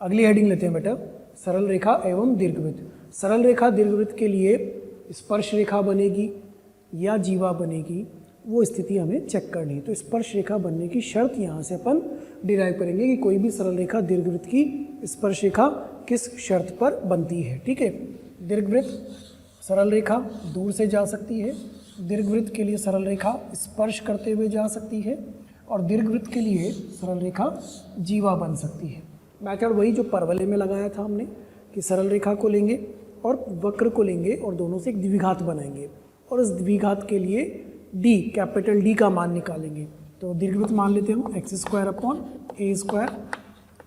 अगली हेडिंग लेते हैं बेटा, सरल रेखा एवं दीर्घवृत्त। सरल रेखा दीर्घवृत्त के लिए स्पर्श रेखा बनेगी या जीवा बनेगी, वो स्थिति हमें चेक करनी है। तो स्पर्श रेखा बनने की शर्त यहाँ से अपन डिराइव करेंगे कि कोई भी सरल रेखा दीर्घवृत्त की स्पर्श रेखा किस शर्त पर बनती है। ठीक है, दीर्घवृत्त सरल रेखा दूर से जा सकती है, दीर्घवृत्त के लिए सरल रेखा स्पर्श करते हुए जा सकती है, और दीर्घवृत्त के लिए सरल रेखा जीवा बन सकती है। मैथड वही जो परवलय में लगाया था हमने कि सरल रेखा को लेंगे और वक्र को लेंगे और दोनों से एक द्विघात बनाएंगे, और इस द्विघात के लिए डी, कैपिटल डी का मान निकालेंगे। तो दीर्घवृत्त मान लेते हैं हम x² upon a²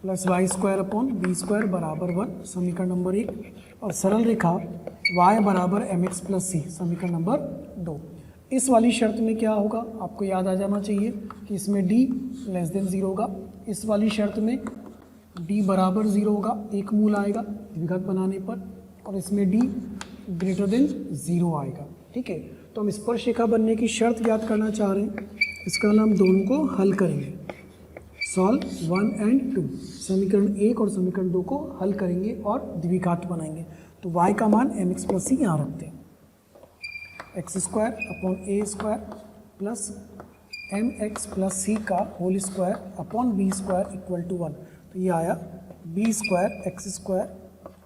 plus y² upon b² बराबर 1, समीकरण नंबर 1, और सरल रेखा y बराबर mx प्लस c, समीकरण नंबर 2। इस वाली शर्त में क्या होगा आपको याद आ जाना चाहिए कि इसमें d लेस देन 0 होगा, इस वाली शर्त में d बराबर 0 होगा, एक मूल आएगा द्विघात बनाने पर, और इसमें d ग्रेटर देन 0 आएगा। ठीक है, तो हम स्पर्श रेखा बनने की शर्त याद करना चाह रहे हैं, इसका हम दोनों को हल करेंगे। सॉल्व 1 एंड 2, समीकरण 1 और समीकरण 2 को हल करेंगे और द्विघात बनाएंगे। तो y का मान mx प्लस c यहाँ रखते हैं, x² upon a² plus mx plus c का whole square upon b² equal to 1। तो ये आया b² x²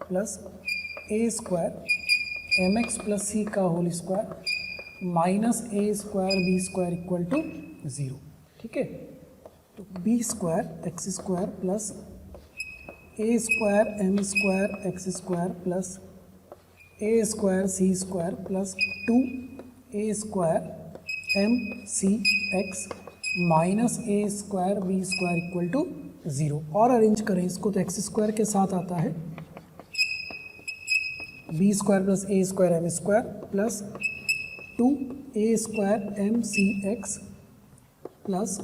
plus a² mx plus c का whole square minus a² b² equal to 0। ठीक है, तो b² x² plus a² m² x² plus a² c² plus 2a² mc x minus a² b² equal to 0। और arrange करें इसको तो x² के साथ आता है b² plus a² m² plus 2a² mc(x) plus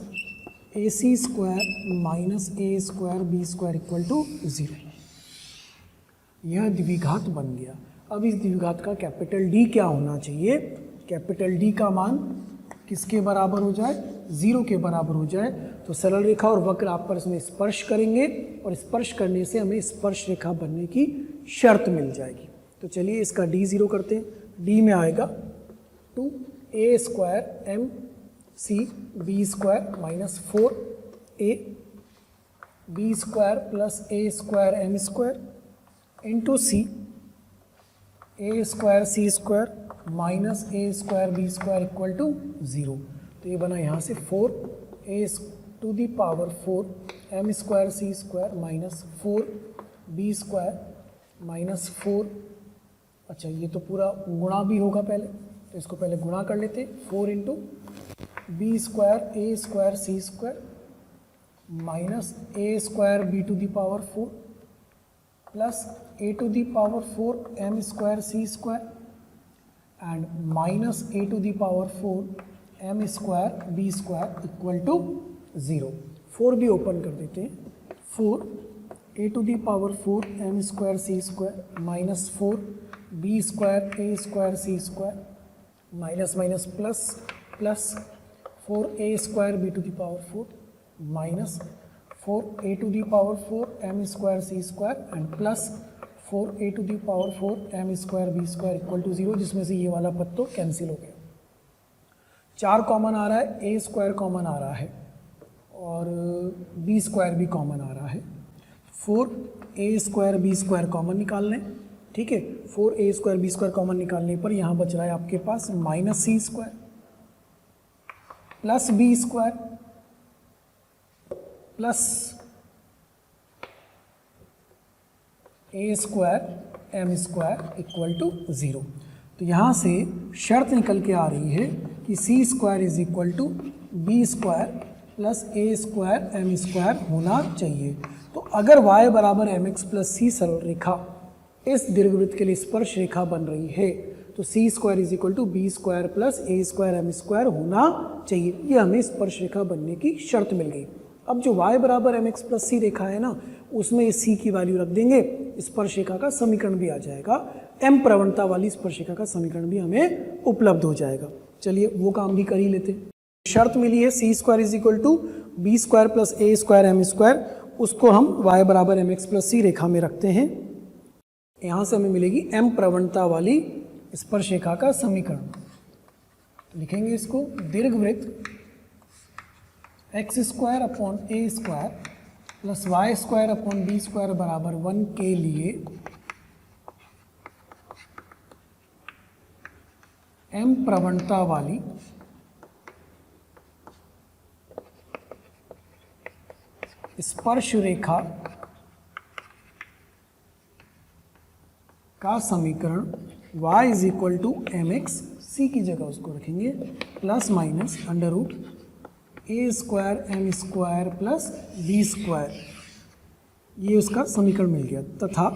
ac² minus a² b² equal to 0। यह द्विघात बन गया। अब इस द्विघात का कैपिटल D क्या होना चाहिए? कैपिटल D का मान किसके बराबर हो जाए? 0 के बराबर हो जाए। तो सरल रेखा और वक्र आपस में स्पर्श करेंगे और स्पर्श करने से हमें स्पर्श रेखा बनने की शर्त मिल जाएगी। तो चलिए इसका D 0 करते हैं। D में आएगा 2a² mc b² minus 4a b² plus a² m² into c a² c² minus a² b² equal to 0। तो ये बना यहाँ से 4a to the power 4 m² c² minus 4b² minus 4। अच्छा, ये तो पूरा गुणा भी होगा पहले, तो इसको पहले गुणा कर लेते हैं। 4 into b² a² c² minus a² b to the power 4 plus a to the power 4 m² c² and minus a to the power 4 m² b² equal to 0। 4 भी ओपन कर देते हैं। 4 a to the power 4 m² c² minus 4 b² a² c² minus minus plus plus 4a² b to the power 4 minus 4a to the power 4 m² c² and plus 4a to the power 4 m² b² equal to 0, जिसमें से ये वाला पद तो cancel हो गया। 4 common आ रहा है, a² कॉमन आ रहा है और b² भी कॉमन आ रहा है। 4a² b² कॉमन निकाल लें। ठीक है, 4a² b² कॉमन निकालने पर यहाँ बच रहा है आपके पास minus c² plus b² plus a² m² equal to 0। तो यहाँ से शर्त निकल के आ रही है कि c² is equal to b² plus a² m² होना चाहिए। तो अगर y बराबर mx प्लस c सरल रेखा इस दीर्घवृत्त के लिए स्पर्श रेखा बन रही है तो c² is equal to b² plus a² m² होना चाहिए। ये हमें स्पर्श रेखा बनने की शर्त मिल गई। अब जो y बराबर mx प्लस c रेखा है ना, उसमें इस c की वैल्यू रख देंगे, स्पर्श रेखा का समीकरण भी आ जाएगा, m प्रवणता वाली स्पर्श रेखा का समीकरण भी हमें उपलब्ध हो जाएगा। चलिए वो काम भी कर ही लेते हैं। शर्त मिली है c square is equal to b square plus a square M square, उसको हम y बराबर एम एक्स प्लस सी रेखा में रखते हैं। यहाँ से हमें मिलेगी m प्रवणता वाली स्पर्शरेखा का समीकरण। लिखेंगे इसको, दीर्घवृत्त x square upon a square plus y square upon b square बराबर 1 के लिए m प्रवणता वाली स्पर्श रेखा का समीकरण y is equal to M X, C की जगह उसको रखेंगे, प्लस माइनस अंडर रूट ए square M square plus B square, ये उसका समीकरण मिल गया। तथा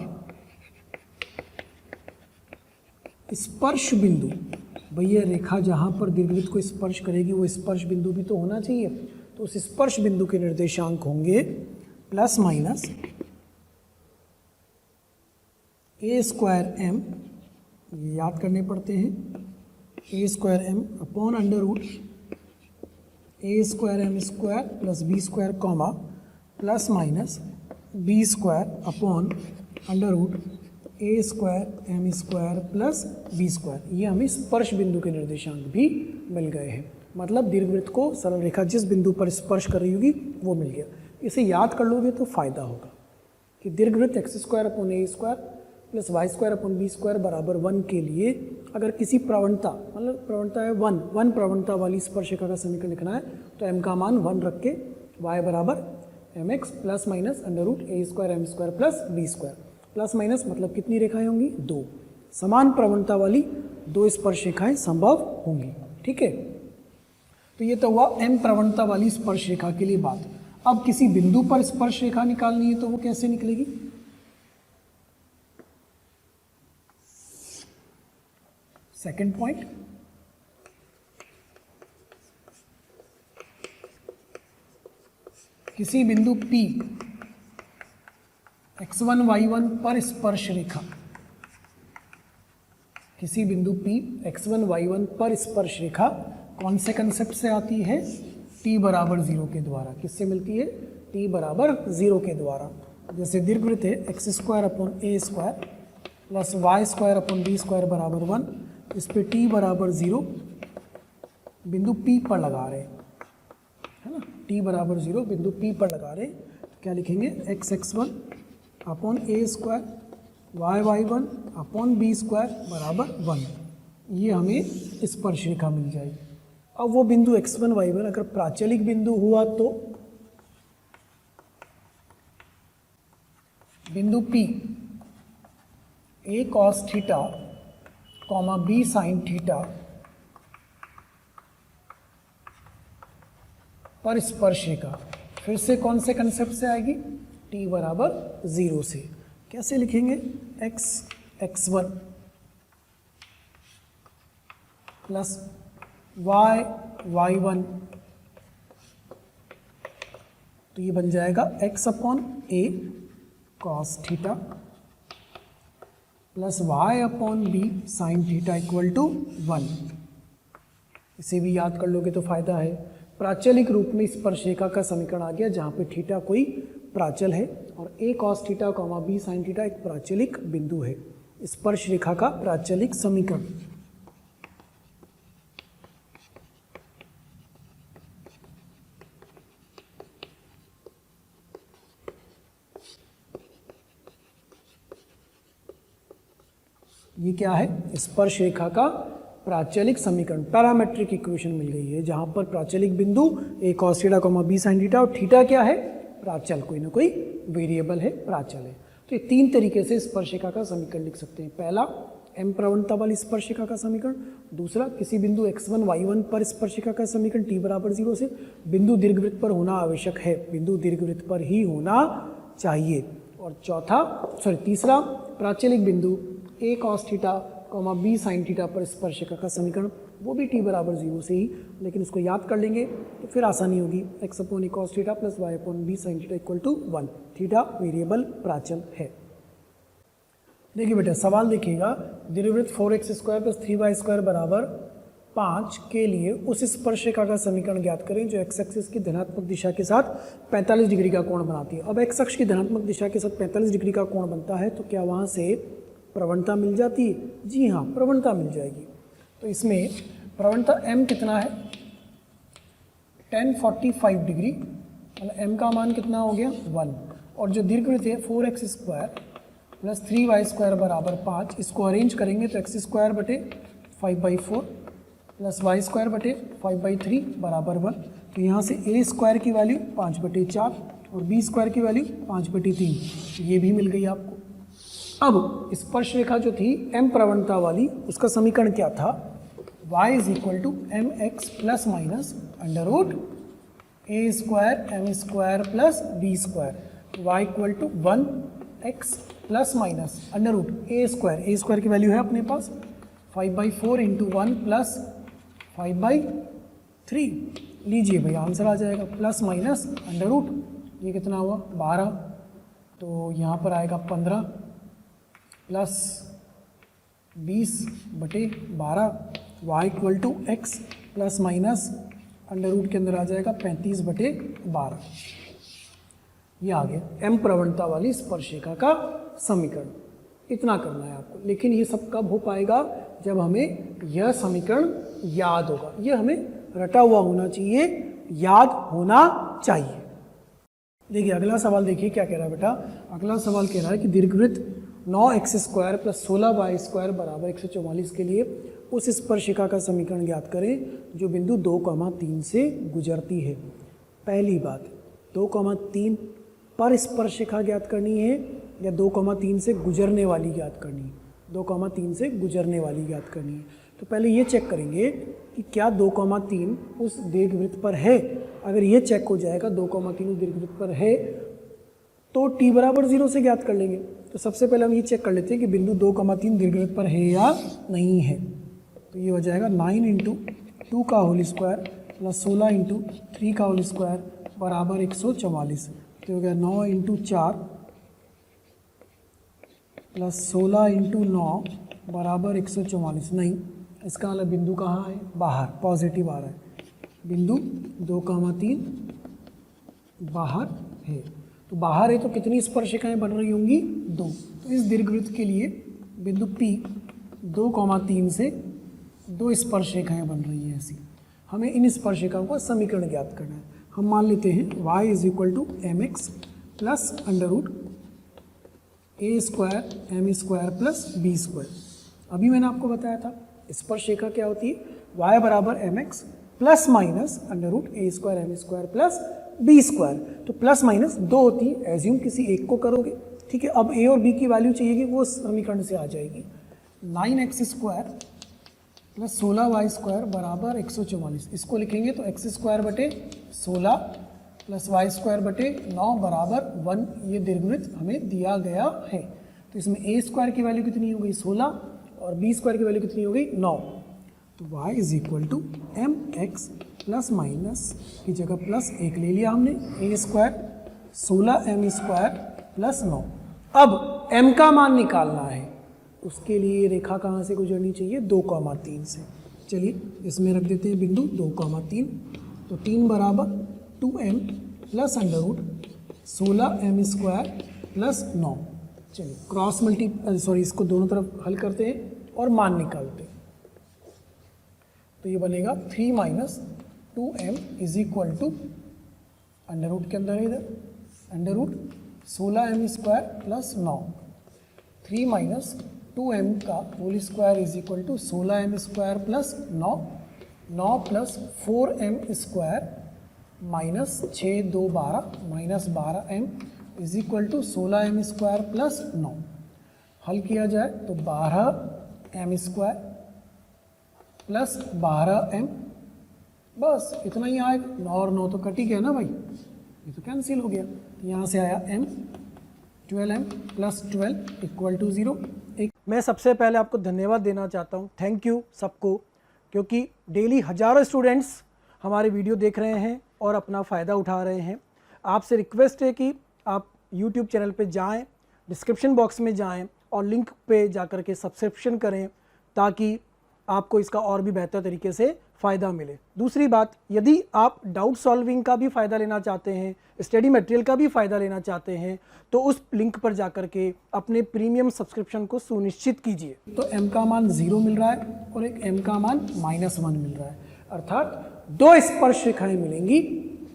स्पर्श बिंदु, भैया रेखा जहाँ पर दीर्घवृत्त को स्पर्श करेगी वो स्पर्श बिंदु भी तो होना चाहिए, तो उस स्पर्श बिंदु के निर्देशांक होंगे plus minus a square m, ये याद करने पड़ते हैं, a square m upon under root A square M square plus B square comma plus minus b square upon under root A square M square plus B square. ये हमें स्पर्श बिंदु के निर्देशांक भी मिल गए हैं। मतलब दीर्घवृत्त को सरल रेखा जिस बिंदु पर स्पर्श कर रही होगी वो मिल गया। इसे याद कर लोगे तो फायदा होगा कि दीर्घवृत्त x square upon a square plus y square upon b square बराबर 1 के लिए अगर किसी प्रवणता, मतलब प्रवणता है 1 प्रवणता वाली स्पर्शरेखा का समीकरण लिखना है तो m का मान 1 रख के y बराबर m x plus minus under root ए square M square plus B square, plus minus मतलब कितनी रेखाएं होंगी, 2 समान प्रवणता वाली 2 स्पर्शरेखाएं संभव होंगी। ठीक है, तो ये तो हुआ m प्रवणता वाली स्पर्शरेखा के लिए बात। अब किसी बिंदु पर स्पर्शरेखा निकालनी है तो वो कैसे निकलेगी? सेकंड पॉइंट, किसी बिंदु P x1 y1 पर स्पर्श रेखा, किसी बिंदु P x1 y1 पर स्पर्श रेखा कौन से कंसेप्ट से आती है? t बराबर 0 के द्वारा। किससे मिलती है? t बराबर 0 के द्वारा। जैसे दीर्घवृत्त है x square upon a square plus y square upon b square बराबर 1, इस पे t बराबर 0 बिंदु P पर लगा रहे हैं, है ना, t बराबर 0 बिंदु P पर लगा रहे हैं, तो क्या लिखेंगे? x1 upon a square y1 upon b square बराबर 1, ये हमें स्पर्शरेखा मिल जाएगी। अब वो बिंदु x1 y1 अगर प्राचलिक बिंदु हुआ तो बिंदु P a cos theta comma b sine theta पर स्पर्शरेखा, फिर से कौन से कंसेप्ट से आएगी? t बराबर 0 से। कैसे लिखेंगे? x1 प्लस y1, तो ये बन जाएगा x upon a cos theta plus y upon b sine theta equal to 1। इसे भी याद कर लोगे तो फायदा है। प्राचलिक रूप में स्पर्शरेखा का समीकरण आ गया जहाँ पे थीटा कोई प्राचल है और a cos theta comma b sine theta एक प्राचलिक बिंदु है। स्पर्शरेखा का प्राचलिक समीकरण। ये क्या है? स्पर्शरेखा का प्राचलिक समीकरण, पैरामेट्रिक इक्वेशन मिल गई है जहां पर प्राचलिक बिंदु a cos theta comma b sine theta और थीटा क्या है? प्राचल, कोई ना कोई वेरिएबल है, प्राचल है। तो ये 3 तरीके से स्पर्शरेखा का समीकरण लिख सकते हैं। पहला m प्रवणता वाली स्पर्शरेखा का समीकरण, दूसरा किसी बिंदु x1 y1 पर स्पर्शरेखा का समीकरण t बराबर 0 से, बिंदु दीर्घवृत्त पर होना आवश्यक है, बिंदु दीर्घवृत्त पर ही होना चाहिए, और तीसरा प्राचलिक बिंदु a cos theta comma b sine theta पर स्पर्शरेखा का समीकरण, वो भी t बराबर 0 से ही, लेकिन उसको याद कर लेंगे तो फिर आसानी होगी। x upon a cos theta plus y upon b sine theta equal to 1, theta variable प्राचल है। देखिए बेटा सवाल देखिएगा, दीर्घवृत्त 4x square plus 3y square बराबर 5 के लिए उस स्पर्शरेखा का समीकरण ज्ञात करें जो एक्स एक्सिस की धनात्मक दिशा के साथ 45 डिग्री का कोण बनाती है। अब एक्स अक्ष की धनात्मक दिशा के साथ 45 डिग्री का कोण बनता है तो क्या वहाँ से प्रवणता मिल जाती है? जी हाँ, प्रवणता मिल जाएगी। तो इसमें प्रवणता m कितना है? 1045 डिग्री, मतलब m का मान कितना हो गया? 1। और जो दीर्घवृत्त है 4x² प्लस 3y² बराबर 5, इसको अरेंज करेंगे तो x² बटे 5/4 प्लस y² बटे 5/3 बराबर 1। तो यहाँ से a² की वैल्यू 5/4 और b² की वैल्यू 5/3, ये भी मिल गई आपको। अब स्पर्श रेखा जो थी m प्रवणता वाली, उसका समीकरण क्या था? y = mx plus minus under root a² m² plus b², y = 1x plus minus under root a² की वैल्यू है अपने पास 5/4 × 1 प्लस 5/3। लीजिए भाई, आंसर आ जाएगा प्लस माइनस अंडर रूट, ये कितना हुआ? 12, तो यहाँ पर आएगा 15 plus 20/12, y = x plus minus under root के अंदर आ जाएगा 35/12। ये आ गया m प्रवणता वाली स्पर्शरेखा का समीकरण। इतना करना है आपको, लेकिन ये सब कब हो पाएगा? जब हमें यह समीकरण याद होगा। यह हमें रटा हुआ होना चाहिए, याद होना चाहिए। देखिए अगला सवाल, देखिए क्या कह रहा है बेटा। अगला सवाल कह रहा है कि दीर्घवृत्त 9x² प्लस 16y² बराबर 144 के लिए उस स्पर्शिका का समीकरण ज्ञात करें जो बिंदु 2,3 से गुजरती है। पहली बात, 2,3 पर स्पर्शिका ज्ञात करनी है या 2,3 से गुजरने वाली ज्ञात करनी है? 2,3 से गुजरने वाली ज्ञात करनी है। तो पहले ये चेक करेंगे कि क्या 2,3 उस दीर्घवृत्त पर है। अगर ये चेक हो जाएगा 2,3 उस दीर्घवृत्त पर है तो t = 0 से ज्ञात कर लेंगे। तो सबसे पहले हम ये चेक कर लेते हैं कि बिंदु 2,3 दीर्घवृत्त पर है या नहीं है। तो ये हो जाएगा 9 × 2 का होल स्क्वायर प्लस 16 × 3 का होल स्क्वायर बराबर 144। तो हो गया 9 × 4 प्लस 16 × 9 बराबर 144। नहीं, इसका मतलब बिंदु कहाँ है? बाहर, पॉजिटिव आ रहा है। बिंदु 2,3 बाहर है। तो बाहर है तो कितनी स्पर्शिकाएं बन रही होंगी? 2। तो इस दीर्घवृत्त के लिए बिंदु P 2,3 से 2 स्पर्शिकाएं बन रही हैं ऐसी। हमें इन स्पर्शिकाओं का समीकरण ज्ञात करना है। हम मान लेते हैं y = mx plus under root a² m² plus b²। अभी मैंने आपको बताया था स्पर्शरेखा क्या होती है? y = mx plus minus under root a² m² plus b²। तो प्लस माइनस 2 होती है, एज्यूम किसी एक को करोगे, ठीक है। अब a और b की वैल्यू चाहिए कि वो समीकरण से आ जाएगी। 9x² प्लस 16y² बराबर 144। इसको लिखेंगे तो x² बटे 16 प्लस y² बटे 9 बराबर 1। ये दीर्घवृत्त हमें दिया गया है। तो इसमें a² की वैल्यू कितनी हो गई? 16 और b² की वैल्यू कितनी हो गई? 9। तो y = mx प्लस माइनस की जगह प्लस 1 ले लिया हमने, a² 16m² प्लस 9। अब m का मान निकालना है, उसके लिए रेखा कहाँ से गुजरनी चाहिए? 2,3 से। चलिए इसमें रख देते हैं बिंदु 2,3। तो 3 बराबर 2m plus under root 16m² plus 9। चलिए क्रॉस इसको दोनों तरफ हल करते हैं और मान निकालते हैं। तो ये बनेगा 3 - 2m = अंडर रूट के अंदर है इधर under root 16m² plus 9। 3 - 2m का whole square = 16m² plus 9। 9 plus 4m² minus 6 2 12 minus 12m = 16m² plus 9। हल किया जाए तो 12m² प्लस 12m, बस इतना ही आएगा। 9 और 9 तो कट ही गया ना भाई, ये तो कैंसिल हो गया। यहाँ से आया m, 12m प्लस 12 = 0। मैं सबसे पहले आपको धन्यवाद देना चाहता हूँ, थैंक यू सबको, क्योंकि डेली हज़ारों स्टूडेंट्स हमारे वीडियो देख रहे हैं और अपना फ़ायदा उठा रहे हैं। आपसे रिक्वेस्ट है कि आप YouTube चैनल पे जाएं, डिस्क्रिप्शन बॉक्स में जाएं और लिंक पे जाकर के सब्सक्रिप्शन करें, ताकि आपको इसका और भी बेहतर तरीके से फ़ायदा मिले। दूसरी बात, यदि आप डाउट सॉल्विंग का भी फ़ायदा लेना चाहते हैं, स्टडी मटेरियल का भी फ़ायदा लेना चाहते हैं, तो उस लिंक पर जाकर के अपने प्रीमियम सब्सक्रिप्शन को सुनिश्चित कीजिए। तो m का मान 0 मिल रहा है और एक m का मान -1 मिल रहा है, अर्थात 2 स्पर्श रेखाएं मिलेंगी।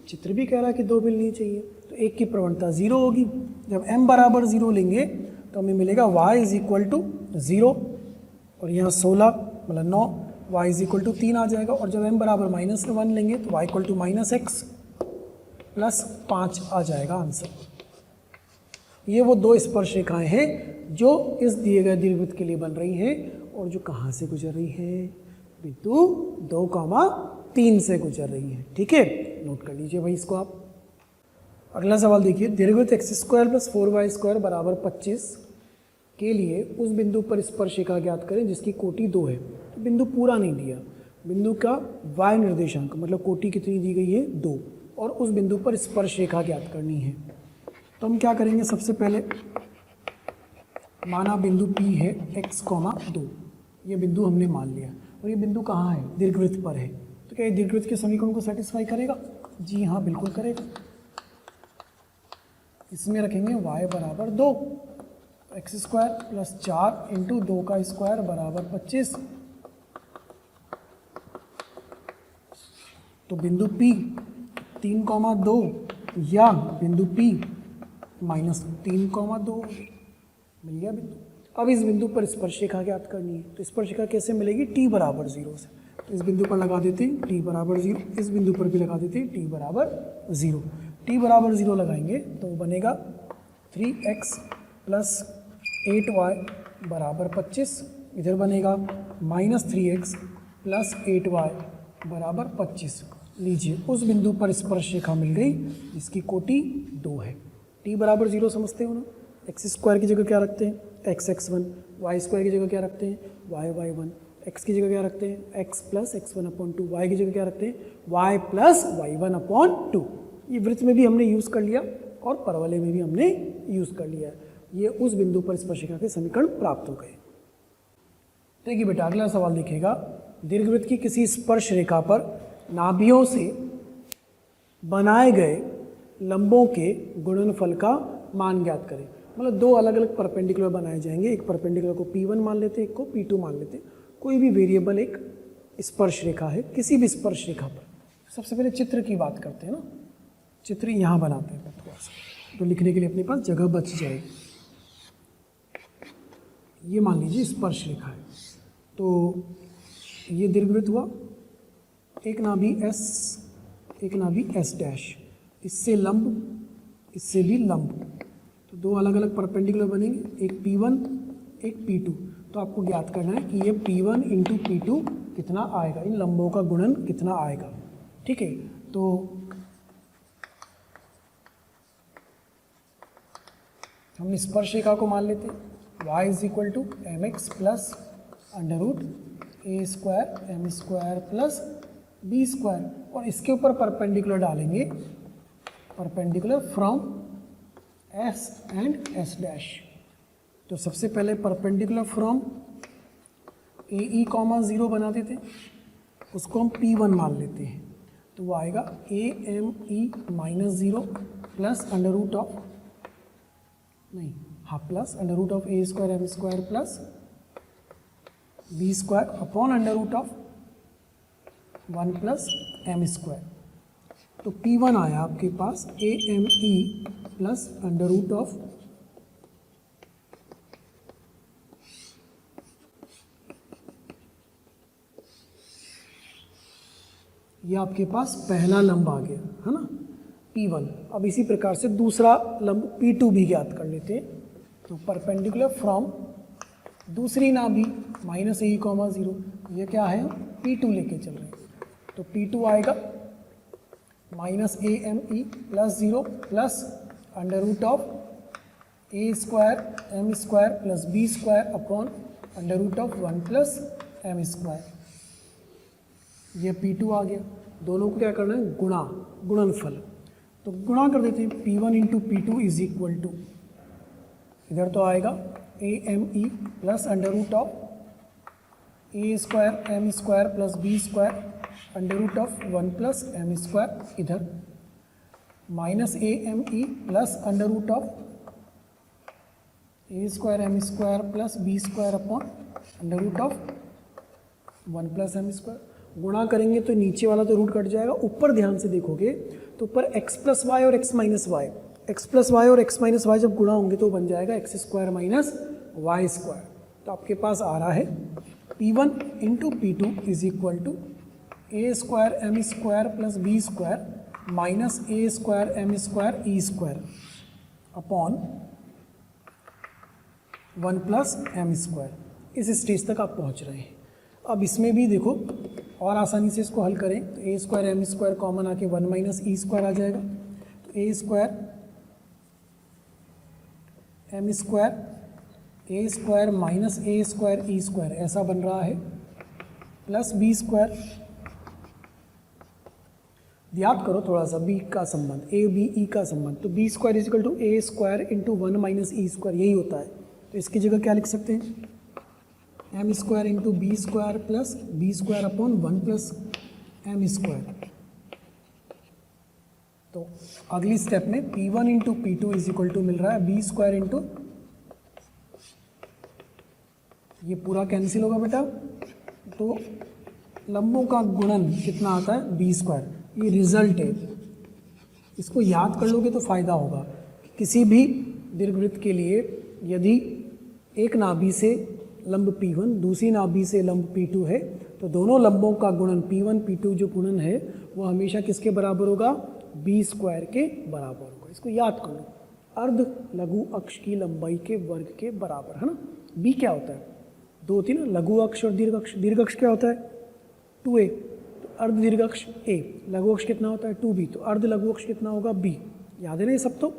चित्र भी कह रहा है कि 2 मिलनी चाहिए, तो एक की प्रवणता 0 होगी। जब m बराबर 0 लेंगे तो हमें मिलेगा y = 0 और यहाँ 16 मतलब 9, y = 3 आ जाएगा। और जब m बराबर -1 लेंगे तो y = -x + 5 आ जाएगा आंसर। ये वो 2 स्पर्श रेखाएं हैं जो इस दिए गए दीर्घवृत्त के लिए बन रही हैं और जो कहाँ से गुजर रही है, बिंदु 2,3 से गुजर रही है। ठीक है, नोट कर लीजिए भाई इसको आप। अगला सवाल देखिए, दीर्घवृत्त x² + 4y² = 25 के लिए उस बिंदु पर स्पर्श रेखा ज्ञात करें जिसकी कोटि 2 है। तो बिंदु पूरा नहीं दिया, बिंदु का y निर्देशांक मतलब कोटि कितनी दी गई है 2, और उस बिंदु पर स्पर्श रेखा ज्ञात करनी है। तो हम क्या करेंगे, सबसे पहले माना बिंदु P है x, 2, ये बिंदु हमने मान लिया और ये बिंदु कहाँ है, दीर्घवृत्त पर है। तो क्या ये दीर्घवृत्त के समीकरण को सेटिस्फाई करेगा? जी हाँ, बिल्कुल करेगा। इसमें रखेंगे y = 2, x² + 4 × 2 का स्क्वायर = 25। तो बिंदु P 3,2 या बिंदु P -3,2 मिल गया बिंदु। अब इस बिंदु पर स्पर्श रेखा ज्ञात करनी है। तो स्पर्श रेखा कैसे मिलेगी, t = 0 से। तो इस बिंदु पर लगा देते हैं t = 0, इस बिंदु पर भी लगा देते हैं t = 0। t = 0 लगाएंगे तो वो बनेगा 3x + 8y = 25, इधर बनेगा -3x + 8y = 25। लीजिए, उस बिंदु पर स्पर्श रेखा मिल गई जिसकी कोटि 2 है। t = 0 समझते हो ना, x² की जगह क्या रखते हैं, x(x1), y² की जगह क्या रखते हैं, y(y1), x की जगह क्या रखते हैं, x + x1/2, y की जगह क्या रखते हैं, y + y1/2। ये वृत्त में भी हमने यूज़ कर लिया और परवलय में भी हमने यूज़ कर लिया। ये उस बिंदु पर स्पर्श रेखा के समीकरण प्राप्त हो गए। देखिए बेटा, अगला सवाल देखिएगा, दीर्घवृत्त की किसी स्पर्श रेखा पर नाभियों से बनाए गए लंबों के गुणनफल का मान ज्ञात करें। मतलब 2 अलग अलग परपेंडिकुलर बनाए जाएंगे, एक परपेंडिकुलर को P1 मान लेते हैं, एक को P2 मान लेते हैं। कोई भी वेरिएबल एक स्पर्श रेखा है, किसी भी स्पर्श रेखा पर। सबसे पहले चित्र की बात करते हैं ना, चित्र यहाँ बनाते हैं थोड़ा सा, तो लिखने के लिए अपने पास जगह बच जाएगी। ये मान लीजिए स्पर्श रेखा है, तो ये दीर्घवृत्त हुआ, एक नाभि S, एक नाभि S', इससे लंब, इससे भी लंब। तो 2 अलग अलग परपेंडिकुलर बनेंगे, एक P1 एक P2। तो आपको ज्ञात करना है कि ये P1 × P2 कितना आएगा, इन लंबों का गुणन कितना आएगा। ठीक है, तो हम स्पर्श रेखा को मान लेते हैं, y = mx + √a² m² + b², और इसके ऊपर परपेंडिकुलर डालेंगे, perpendicular from S and S'। तो सबसे पहले परपेंडिकुलर फ्रॉम AE, 0 बना देते हैं, उसको हम P1 मान लेते हैं। तो वो आएगा AME -0 + √a² m² + b² /1 + m²। तो P1 आया आपके पास AME + ये आपके पास पहला लंब आ गया है ना, P1। अब इसी प्रकार से दूसरा लंब P2 भी ज्ञात कर लेते हैं। तो परपेंडिकुलर फ्रॉम दूसरी नाभि -AE, 0, ये क्या है, P2 लेके चल रहे हैं। तो P2 आएगा -AME + 0 + √a² m² + b² /1 + m²। ये P2 आ गया। दोनों को क्या करना है, गुणनफल। तो गुणा कर देते हैं, P1 × P2 = इधर तो आएगा AME + a square M square plus B square under root of 1 plus m square इधर minus a m e plus under root of a square M square plus B square upon under root of 1 plus m square. गुणा करेंगे तो नीचे वाला तो root cut जाएगा, ऊपर ध्यान से देखोगे तो ऊपर x प्लस वाई और x minus y, x plus y और x माइनस वाई जब गुणा होंगे तो बन जाएगा x square minus y square. तो आपके पास आ रहा है P1 into P2 is equal to a square M square plus B square minus a square M square e square upon 1 plus m square. इस स्टेज तक आप पहुंच रहे हैं। अब इसमें भी देखो और आसानी से इसको हल करें तो ए स्क्वायर एम स्क्वायर कॉमन आके 1 माइनस ई स्क्वायर आ जाएगा। तो ए square minus a square e square ऐसा बन रहा है प्लस बी स्क्वायर। याद करो थोड़ा सा बी का संबंध, ए बी ई का संबंध, तो b square is equal to a square into 1 minus e square यही होता है। तो इसकी जगह क्या लिख सकते हैं, m square into b square plus B square upon 1 plus m square. तो अगली स्टेप में P1 into P2 is equal to मिल रहा है बी स्क्वायर इंटू, ये पूरा कैंसिल होगा बेटा, तो लंबों का गुणन कितना आता है बी स्क्वायर। ये रिजल्ट है, इसको याद कर लोगे तो फायदा होगा। किसी भी दीर्घवृत्त के लिए यदि एक नाभि से लंब P1 दूसरी नाभि से लंब P2 है तो दोनों लंबों का गुणन P1 P2 जो गुणन है वो हमेशा किसके बराबर होगा, बी स्क्वायर के बराबर होगा। इसको याद कर लो, अर्ध लघु अक्ष की लंबाई के वर्ग के बराबर, है ना। बी क्या होता है, दो होती है ना, लघु अक्ष और दीर्घ अक्ष। दीर्घ अक्ष क्या होता है 2a, तो अर्ध दीर्घ अक्ष a, लघु अक्ष कितना होता है 2b, तो अर्ध लघु अक्ष कितना होगा b। याद है ना ये सब, तो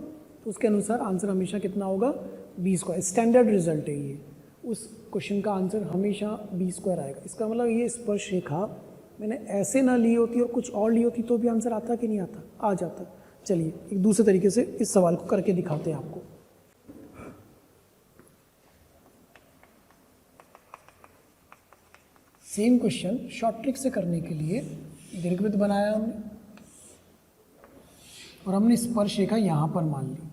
उसके अनुसार आंसर हमेशा कितना होगा बी स्क्वायर। स्टैंडर्ड रिजल्ट है ये, उस क्वेश्चन का आंसर हमेशा बी स्क्वायर आएगा। इसका मतलब ये स्पर्श रेखा मैंने ऐसे ना ली होती और कुछ और ली होती तो भी आंसर आता कि नहीं आता, आ जाता। चलिए एक दूसरे तरीके से इस सवाल को करके दिखाते हैं आपको। सेम क्वेश्चन शॉर्ट ट्रिक से करने के लिए दीर्घवृत्त बनाया हमने और हमने स्पर्श रेखा यहाँ पर मान ली।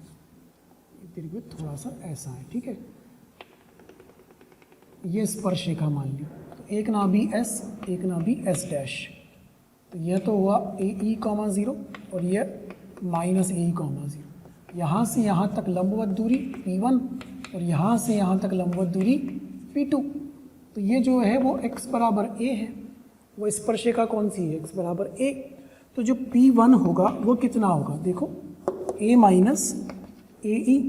दीर्घवृत्त थोड़ा सा ऐसा है, ठीक है, ये स्पर्श रेखा मान ली। तो एक नाभि S, एक नाभि S डैश, तो यह तो हुआ AE, 0 और यह माइनस AE, 0। यहाँ से यहाँ तक लंबवत दूरी P1 और यहाँ से यहाँ तक लंबवत दूरी P2। तो ये जो है वो x बराबर a है, वो स्पर्श रेखा कौन सी है, x बराबर a। तो जो P1 होगा वो कितना होगा, देखो a माइनस AE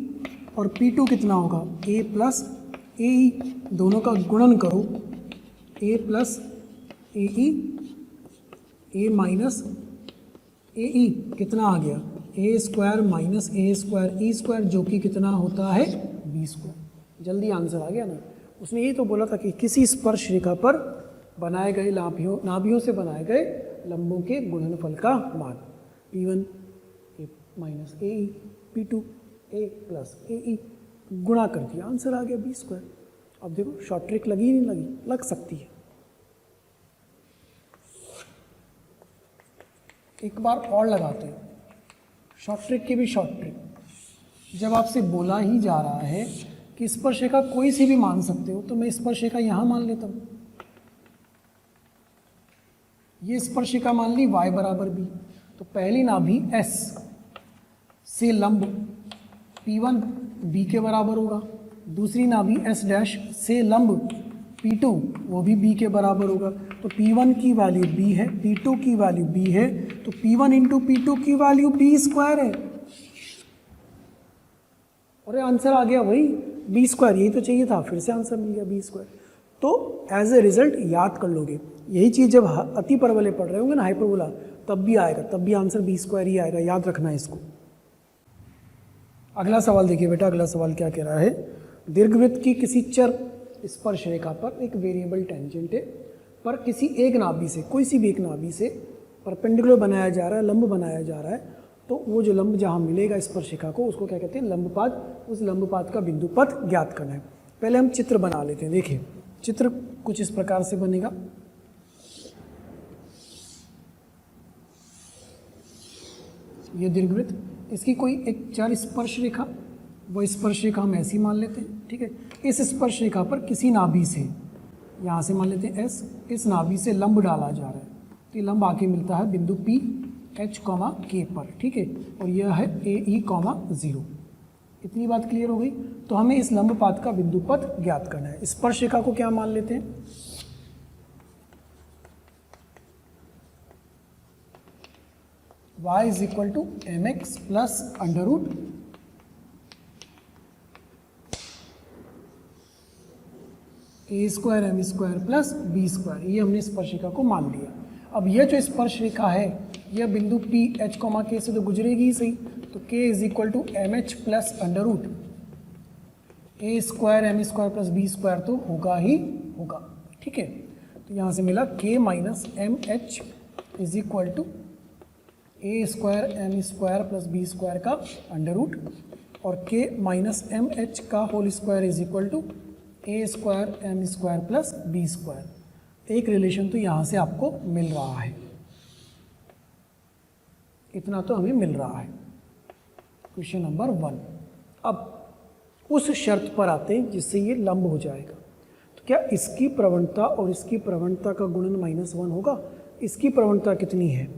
और P2 कितना होगा a प्लस AE, दोनों का गुणन करो, a plus AE, a minus AE कितना आ गया a square minus a square e square, जो कि कितना होता है b स्क्वायर। जल्दी आंसर आ गया ना। उसने यही तो बोला था कि किसी स्पर्श रेखा पर बनाए गए नाभियों से बनाए गए लंबों के गुणनफल का मान P1 a minus AE, P2 a plus AE, गुणा कर दिया, आंसर आ गया बी स्क्वायर। अब देखो शॉर्ट ट्रिक लगी नहीं लगी, लग सकती है। एक बार और लगाते हैं शॉर्ट ट्रिक की भी शॉर्ट ट्रिक। जब आपसे बोला ही जा रहा है कि स्पर्श रेखा कोई सी भी मान सकते हो, तो मैं स्पर्श रेखा यहाँ मान लेता हूँ। ये स्पर्श रेखा मान ली y बराबर b, तो पहली नाभि S से लंब P1 b के बराबर होगा, दूसरी नाभि S डैश से लंब P2 वो भी b के बराबर होगा। तो P1 की वैल्यू b है, P2 की वैल्यू b है, तो P1 इंटू P2 की वैल्यू b स्क्वायर है। और आंसर आ गया वही बी स्क्वायर, यही तो चाहिए था, फिर से आंसर मिल गया बी स्क्वायर। तो एज ए रिजल्ट याद कर लोगे, यही चीज़ जब अति परवलय पढ़ रहे होंगे ना, हाइपरबोला, तब भी आएगा, तब भी आंसर बी स्क्वायर ही आएगा, याद रखना है इसको। अगला सवाल देखिए बेटा, अगला सवाल क्या कह रहा है, दीर्घवृत्त की किसी चर स्पर्श रेखा पर एक वेरिएबल टेंजेंट है, पर किसी एक नाभि से, कोई सी भी एक नाभि से परपेंडिकुलर बनाया जा रहा है, लंब बनाया जा रहा है। तो वो जो लंब जहाँ मिलेगा स्पर्श रेखा को, उसको क्या कहते हैं, लंबपात। उस लंबपात का बिंदु पथ ज्ञात करना है। पहले हम चित्र बना लेते हैं। देखिए चित्र कुछ इस प्रकार से बनेगा। ये दीर्घवृत्त, इसकी कोई एक चर स्पर्श रेखा, वो स्पर्श रेखा हम ऐसी मान लेते हैं, ठीक है। इस स्पर्श रेखा पर किसी नाभि से, यहाँ से मान लेते हैं एस, इस नाभि से लंब डाला जा रहा है, तो ये लंब आके मिलता है बिंदु पी एच कॉमा के पर, ठीक है। और यह है ए ई कॉमा 0। इतनी बात क्लियर हो गई। तो हमें इस लंब पात का बिंदु पथ ज्ञात करना है। स्पर्श रेखा को क्या मान लेते हैं, y is equal to M x plus under root A square M square plus B square. ये हमने स्पर्श रेखा को मान लिया। अब यह जो स्पर्श रेखा है यह बिंदु पी एच कॉमा के से तो गुजरेगी ही सही, तो k is equal to m h plus under root A square M square plus B square तो होगा ही होगा, ठीक है। तो यहाँ से मिला k minus m h is equal to a square M square plus B square का अंडर रूट, और k माइनस एम एच का whole square is equal to a square M square plus B square. एक relation तो यहाँ से आपको मिल रहा है, इतना तो हमें मिल रहा है। Question number 1। अब उस शर्त पर आते हैं जिससे ये लंब हो जाएगा। तो क्या इसकी प्रवणता और इसकी प्रवणता का गुणन -1 होगा? इसकी प्रवणता कितनी है?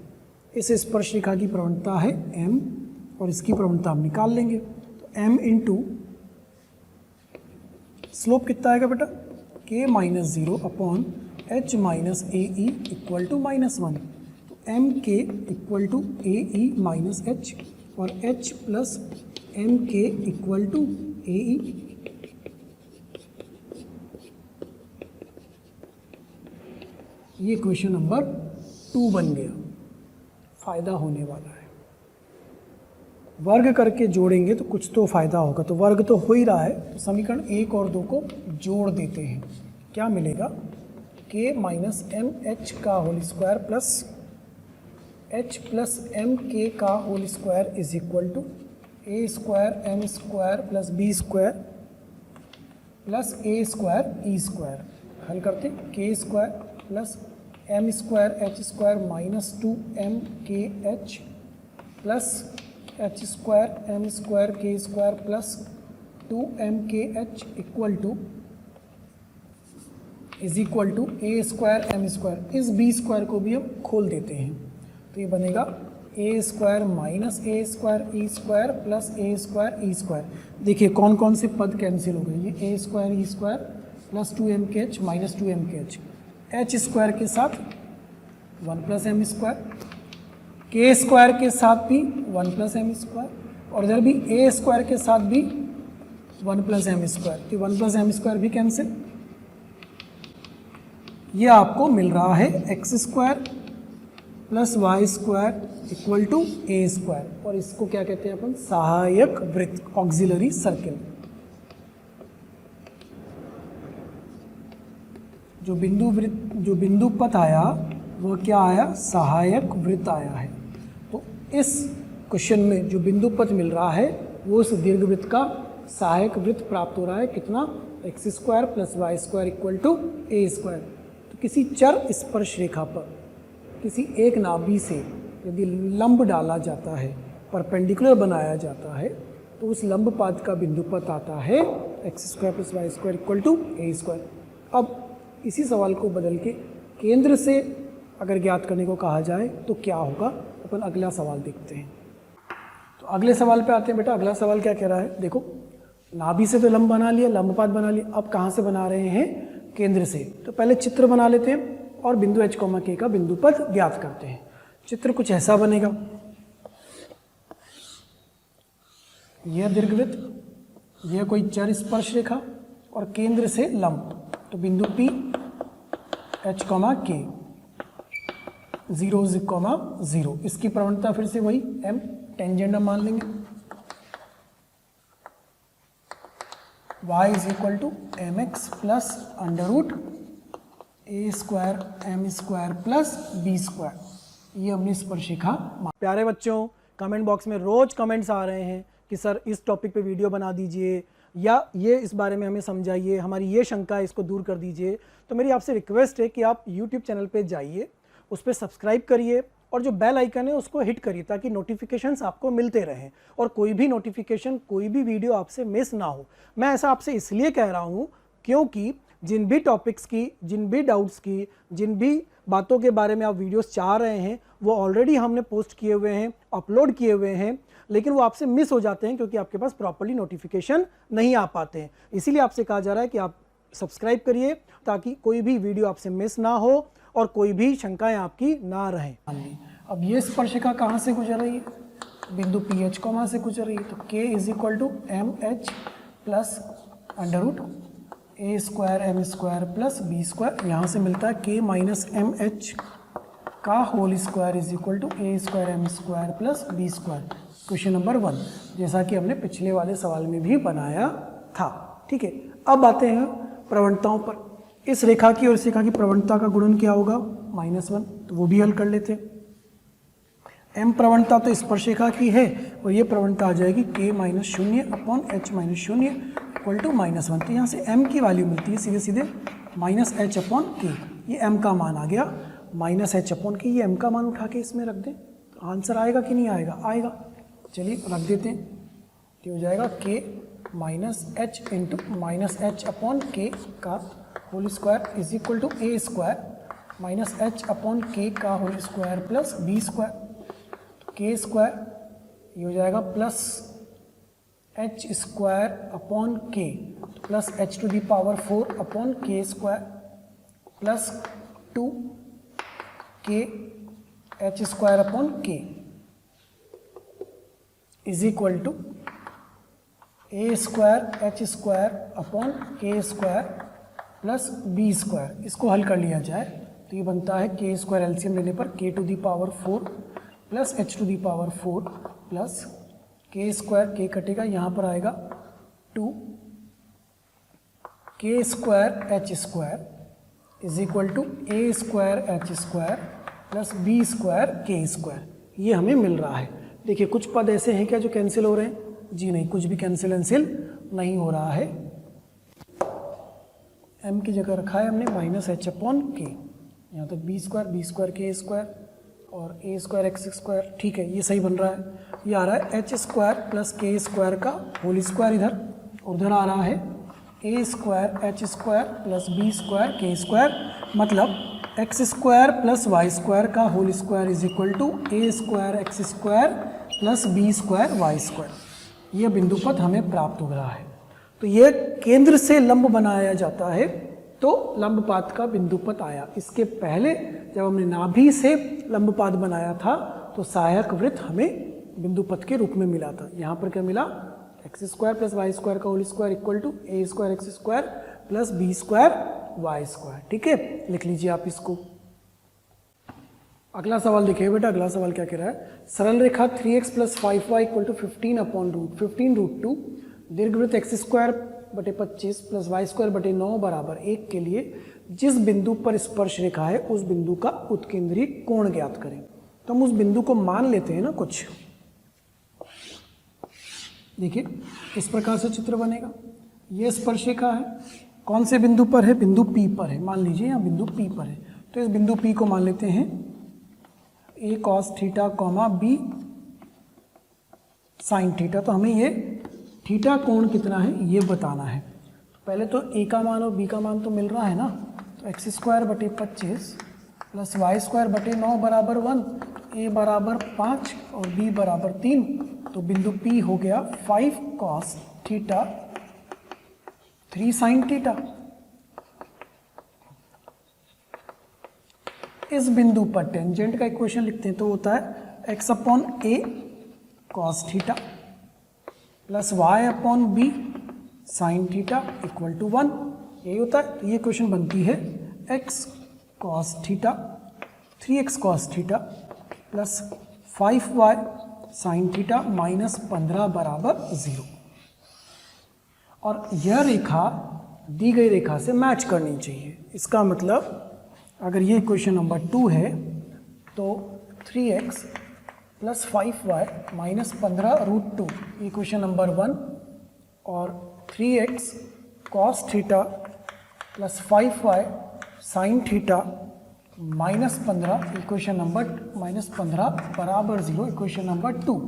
इस स्पर्श रेखा की प्रवणता है m, और इसकी प्रवणता हम निकाल लेंगे। तो m इंटू स्लोप कितना आएगा बेटा, k minus 0 upon h minus a e equal to -1। तो m k equal to a e minus h, और h plus m k equal to a e. ये क्वेश्चन नंबर 2 बन गया। फ़ायदा होने वाला है, वर्ग करके जोड़ेंगे तो कुछ तो फ़ायदा होगा। तो वर्ग तो हो ही रहा है, तो समीकरण 1 और 2 को जोड़ देते हैं। क्या मिलेगा, k माइनस एम एच का whole square plus h plus m k का whole square is equal to a square M square plus B square plus a square e square. हल करते, k square plus m square h square minus 2m k h plus h square M square k square plus 2m k h equal to is equal to a square M square. इस b square को भी हम खोल देते हैं, तो ये बनेगा ए square minus a square e square plus a square e square. देखिए कौन कौन से पद कैंसिल हो गए, ये ए square e square plus 2m k H minus 2m k H, H square के साथ 1 plus m square, k square के साथ भी 1 प्लस एम स्क्वायर, और इधर भी ए स्क्वायर के साथ भी 1 प्लस एम स्क्वायर। तो 1 प्लस एम स्क्वायर भी कैंसिल। ये आपको मिल रहा है x square plus y square equal to a square, और इसको क्या कहते हैं अपन, सहायक वृत्त, ऑक्सिलरी सर्किल। जो बिंदु पथ आया वो क्या आया, सहायक वृत्त आया है। तो इस क्वेश्चन में जो बिंदु पथ मिल रहा है वो उस दीर्घवृत्त का सहायक वृत्त प्राप्त हो रहा है। कितना, x square plus y square equal to a square. तो किसी चर स्पर्श रेखा पर किसी एक नाभि से यदि लंब डाला जाता है, परपेंडिकुलर बनाया जाता है, तो उस लंब पाद का बिंदु पथ आता है x square plus y square equal to a square. अब इसी सवाल को बदल के केंद्र से अगर ज्ञात करने को कहा जाए तो क्या होगा, अपन अगला सवाल देखते हैं। तो अगले सवाल पे आते हैं बेटा। अगला सवाल क्या कह रहा है, देखो नाभि से तो लंब बना लिया, लंबपात बना लिया, अब कहाँ से बना रहे हैं, केंद्र से। तो पहले चित्र बना लेते हैं और बिंदु h, k का बिंदु पथ ज्ञात करते हैं। चित्र कुछ ऐसा बनेगा, यह दीर्घवृत्त, यह कोई चर स्पर्श रेखा और केंद्र से लंब। तो बिंदु P h, k 0 0, इसकी प्रवणता फिर से वही m, टेंजेंट हम मान लेंगे। y is equal to M x plus under root A square M square plus B square. ये हमने स्पर्शिका। प्यारे बच्चों, कमेंट बॉक्स में रोज कमेंट्स आ रहे हैं कि सर इस टॉपिक पे वीडियो बना दीजिए या ये इस बारे में हमें समझाइए, हमारी ये शंका है इसको दूर कर दीजिए, तो मेरी आपसे रिक्वेस्ट है कि आप यूट्यूब चैनल पे जाइए, उस पर सब्सक्राइब करिए और जो बेल आइकन है उसको हिट करिए ताकि नोटिफिकेशंस आपको मिलते रहें और कोई भी नोटिफिकेशन, कोई भी वीडियो आपसे मिस ना हो। मैं ऐसा आपसे इसलिए कह रहा हूँ क्योंकि जिन भी टॉपिक्स की, जिन भी डाउट्स की, जिन भी बातों के बारे में आप वीडियोस चाह रहे हैं वो ऑलरेडी हमने पोस्ट किए हुए हैं, अपलोड किए हुए हैं, लेकिन वो आपसे मिस हो जाते हैं क्योंकि आपके पास प्रॉपर्ली नोटिफिकेशन नहीं आ पाते हैं। इसीलिए आपसे कहा जा रहा है कि आप सब्सक्राइब करिए ताकि कोई भी वीडियो आपसे मिस ना हो और कोई भी शंकाएं आपकी ना रहें। अब ये स्पर्शिका कहाँ से गुजर रही है? बिंदु पी एच को वहाँ से गुजर रही है, तो k is equal to m h plus under root A square M square plus B square, यहाँ से मिलता है k माइनस एम एच का whole square is equal to a square M square plus B square. Question number 1, जैसा कि हमने पिछले वाले सवाल में भी बनाया था। ठीक है, अब आते हैं प्रवणताओं पर। इस रेखा की और इस रेखा की प्रवणता का गुणन क्या होगा? -1, तो वो भी हल कर लेते हैं। m प्रवणता तो स्पर्शिका की है और ये प्रवणता आ जाएगी k minus 0 upon h minus 0 equal to -1। तो यहाँ से m की वैल्यू मिलती है सीधे सीधे माइनस एच अपॉन के। ये m का मान आ गया माइनस एच अपॉन के। ये m का मान उठा के इसमें रख दें तो आंसर आएगा कि नहीं आएगा? आएगा। चलिए रख देते हैं, तो हो जाएगा k minus h into minus h upon k का whole square is equal to a square minus h upon k का whole square plus B square. तो के स्क्वायर ये हो जाएगा plus h square upon k plus h to the power 4 upon k square plus 2 k h square upon k is equal to a square h square upon k square plus B square. इसको हल कर लिया जाए तो ये बनता है के स्क्वायर एलसीएम लेने पर k to the power 4 plus h to the power 4 plus k square, k कटेगा यहाँ पर आएगा 2 k square h square is equal to a square h square plus B square k square. ये हमें मिल रहा है। देखिए कुछ पद ऐसे हैं क्या जो कैंसिल हो रहे हैं? जी नहीं, कुछ भी कैंसिल नहीं हो रहा है। m की जगह रखा है हमने माइनस एच अपॉन के, यहाँ तक बी स्क्वायर के स्क्वायर और ए स्क्वायर एक्स स्क्वायर। ठीक है, ये सही बन रहा है। ये आ रहा है h square plus k square का होल स्क्वायर इधर, उधर आ रहा है a square h square plus B square k square, मतलब x square plus y square का whole square is equal to a square x square plus B square y square. ये बिंदु पद हमें प्राप्त हो रहा है। तो ये केंद्र से लंब बनाया जाता है तो लंबपात का बिंदुपथ आया। इसके पहले जब हमने नाभि से लंबपात बनाया था तो सहायक वृत्त हमें बिंदुपथ के रूप में मिला था। यहाँ पर क्या मिला? X square plus y square का whole square equal to a square x square plus B square y square. ठीक है, लिख लीजिए आप इसको। अगला सवाल देखिए बेटा, अगला सवाल क्या कह रहा है? सरल रेखा 3x plus 5y equal to 15 upon root 2 दीर्घवृत्त एक्स स्क्वायर बटे 25 प्लस वाई स्क्वायर बटे 9 बराबर 1 के लिए जिस बिंदु पर स्पर्श रेखा है उस बिंदु का उत्केंद्री कोण ज्ञात करें। तो हम उस बिंदु को मान लेते हैं ना कुछ। देखिए इस प्रकार से चित्र बनेगा। ये स्पर्श रेखा है, कौन से बिंदु पर है? बिंदु P पर है। मान लीजिए यहाँ बिंदु P पर है, तो इस बिंदु P को मान लेते हैं a cos theta comma b sine theta. तो हमें ये थीटा कोण कितना है ये बताना है। तो पहले तो a का मान और b का मान तो मिल रहा है ना, तो एक्स स्क्वायर बटे 25 प्लस वाई स्क्वायर बटे 9 बराबर 1, a बराबर 5 और b बराबर 3। तो बिंदु P हो गया 5 cos थीटा 3 साइन थीटा। इस बिंदु पर टेंजेंट का इक्वेशन लिखते हैं तो होता है x upon a cos theta plus y upon b sine theta equal to 1। यही होता है। तो ये क्वेश्चन बनती है x cos theta 3x cos theta plus 5y sign theta minus 15 बराबर 0। और यह रेखा दी गई रेखा से मैच करनी चाहिए। इसका मतलब अगर ये इक्वेशन नंबर 2 है तो 3x plus 5y minus 15 root 2 equation number 1 और 3x cos theta plus 5y sin theta -15 equation number -15 बराबर 0 इक्वेशन नंबर 2।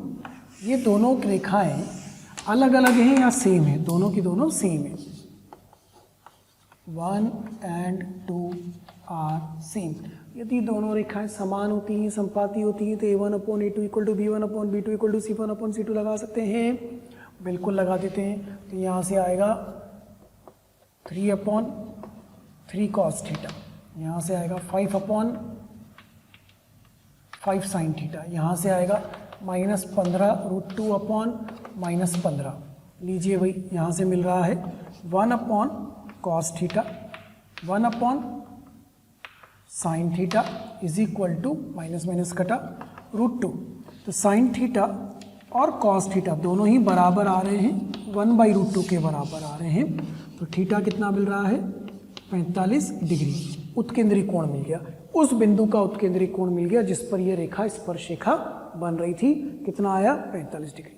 ये दोनों रेखाएं अलग अलग हैं या सेम है? दोनों की दोनों सेम है। 1 and 2 आर सेम। यदि दोनों रेखाएं समान होती हैं, संपाती होती हैं, तो a1/a2 = b1/b2 = c1/c2 लगा सकते हैं। बिल्कुल लगा देते हैं। तो यहाँ से आएगा 3/3 cos थीटा, यहाँ से आएगा 5/5 sin थीटा, यहाँ से आएगा -15 √2/-15। लीजिए भाई, यहाँ से मिल रहा है 1/cos theta 1/sin theta is equal to minus कटा √2। तो sin थीटा और cos थीटा दोनों ही बराबर आ रहे हैं, 1/√2 के बराबर आ रहे हैं। तो थीटा कितना मिल रहा है? 45 डिग्री। उत्केंद्री कोण मिल गया, उस बिंदु का उत्केंद्री कोण मिल गया जिस पर यह रेखा स्पर्शरेखा बन रही थी। कितना आया? 45 डिग्री।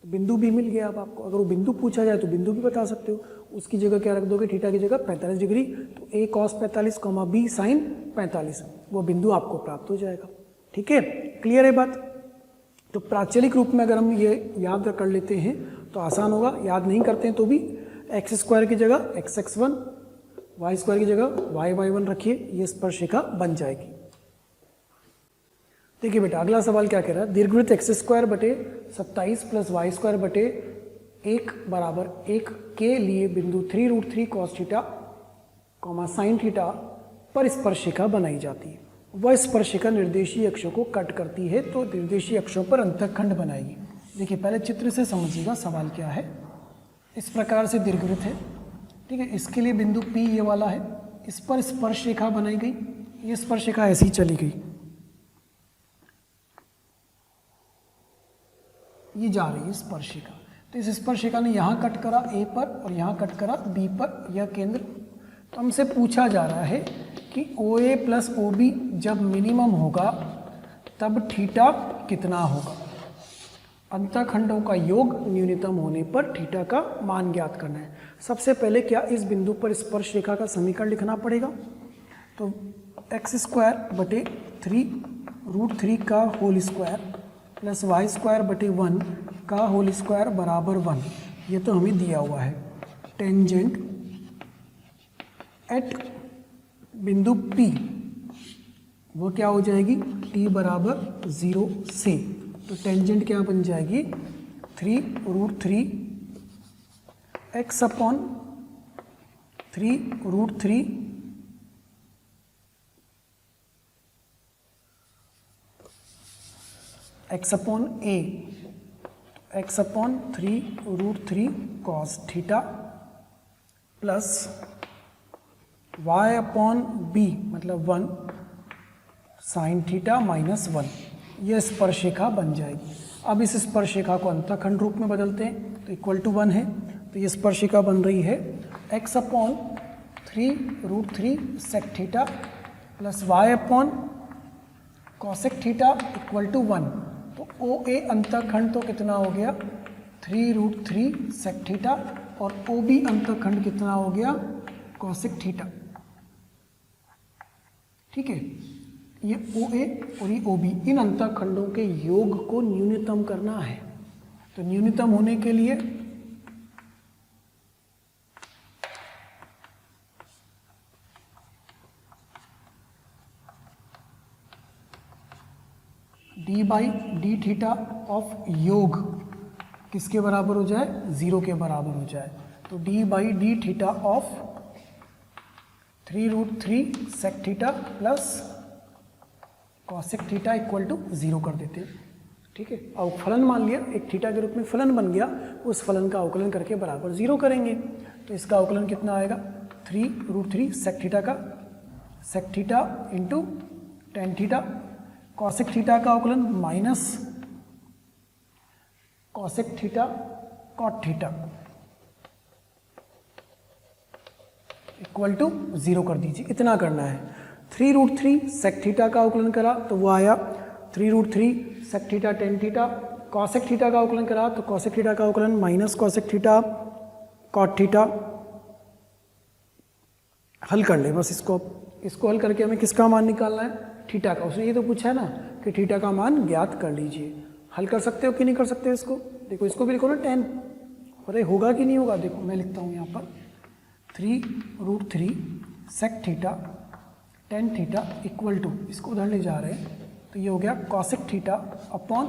तो बिंदु भी मिल गया। अब आपको अगर वो बिंदु पूछा जाए तो बिंदु भी बता सकते हो। उसकी जगह क्या रख दोगे? थीटा की जगह 45 डिग्री। तो a cos 45, b sin 45, वो बिंदु आपको प्राप्त हो जाएगा। ठीक है, क्लियर है बात? तो प्राचलिक रूप में अगर हम ये याद कर लेते हैं तो आसान होगा। याद नहीं करते हैं तो भी x² की जगह x(x1), y² की जगह y(y1) रखिए, ये स्पर्शरेखा बन जाएगी। देखिए बेटा, अगला सवाल क्या कह रहा है? दीर्घवृत्त x²/27 + y²/1 बराबर 1 के लिए बिंदु 3√3 cos थीटा, sin थीटा पर स्पर्शरेखा बनाई जाती है। वह स्पर्शरेखा निर्देशीय अक्षों को कट करती है, तो निर्देशीय अक्षों पर अंतःखंड बनाएगी। देखिए, पहले चित्र से समझिएगा सवाल क्या है। इस प्रकार से दीर्घवृत्त है, ठीक है। इसके लिए बिंदु P ये वाला है, इस पर स्पर्शरेखा बनाई गई। ये स्पर्शरेखा ऐसी ही चली गई, ये जा रही है स्पर्शरेखा। तो इस स्पर्शरेखा ने यहाँ कट करा A पर और यहाँ कट करा B पर, यह केंद्र। तो हमसे पूछा जा रहा है कि OA + OB जब मिनिमम होगा तब थीटा कितना होगा? अंतःखंडों का योग न्यूनतम होने पर थीटा का मान ज्ञात करना है। सबसे पहले क्या इस बिंदु पर स्पर्शरेखा का समीकरण लिखना पड़ेगा। तो x²/3√3 का होल स्क्वायर प्लस y²/1 का होल स्क्वायर बराबर 1। ये तो हमें दिया हुआ है। टेंजेंट एट बिंदु P वो क्या हो जाएगी? t = 0 से। तो टेंजेंट क्या बन जाएगी? 3√3 x/3√3 x/a x/3√3 cos theta plus y/b मतलब 1 sin थीटा -1। यह स्पर्शरेखा बन जाएगी। अब इस स्पर्शरेखा को अंतःखंड रूप में बदलते हैं तो =1 है। तो ये स्पर्शरेखा बन रही है x/3√3 sec theta plus y/cosec theta =1। तो OA अंतःखंड तो कितना हो गया? 3√3 sec थीटा और OB अंतःखंड कितना हो गया? cosec theta. ठीक है, ये OA और ये OB, इन अंतःखंडों के योग को न्यूनतम करना है। तो न्यूनतम होने के लिए d/d थीटा ऑफ योग किसके बराबर हो जाए? 0 के बराबर हो जाए। तो d/d theta of 3√3 sec theta plus cosec theta =0 कर देते हैं। ठीक है, अब फलन मान लिया, एक थीटा के रूप में फलन बन गया, उस फलन का अवकलन करके बराबर 0 करेंगे। तो इसका अवकलन कितना आएगा? 3√3 sec थीटा का sec theta into tan theta, cosec theta का अवकलन minus cosec theta cot theta =0 कर दीजिए। इतना करना है। 3√3 sec थीटा का अवकलन करा तो वो आया 3√3 sec theta tan theta. cosec theta का अवकलन करा तो cosec थीटा का अवकलन minus cosec theta cot theta हल कर ले बस इसको हल करके हमें किसका मान निकालना है, थीटा का। उसने ये तो पूछा है ना कि थीटा का मान ज्ञात कर लीजिए। हल कर सकते हो कि नहीं कर सकते हो इसको? देखो इसको भी लिखो ना 10, अरे होगा कि नहीं होगा? देखो मैं लिखता हूँ यहाँ पर 3√3 sec theta tan theta equal to, इसको उधर ले जा रहे हैं तो ये हो गया cosec theta upon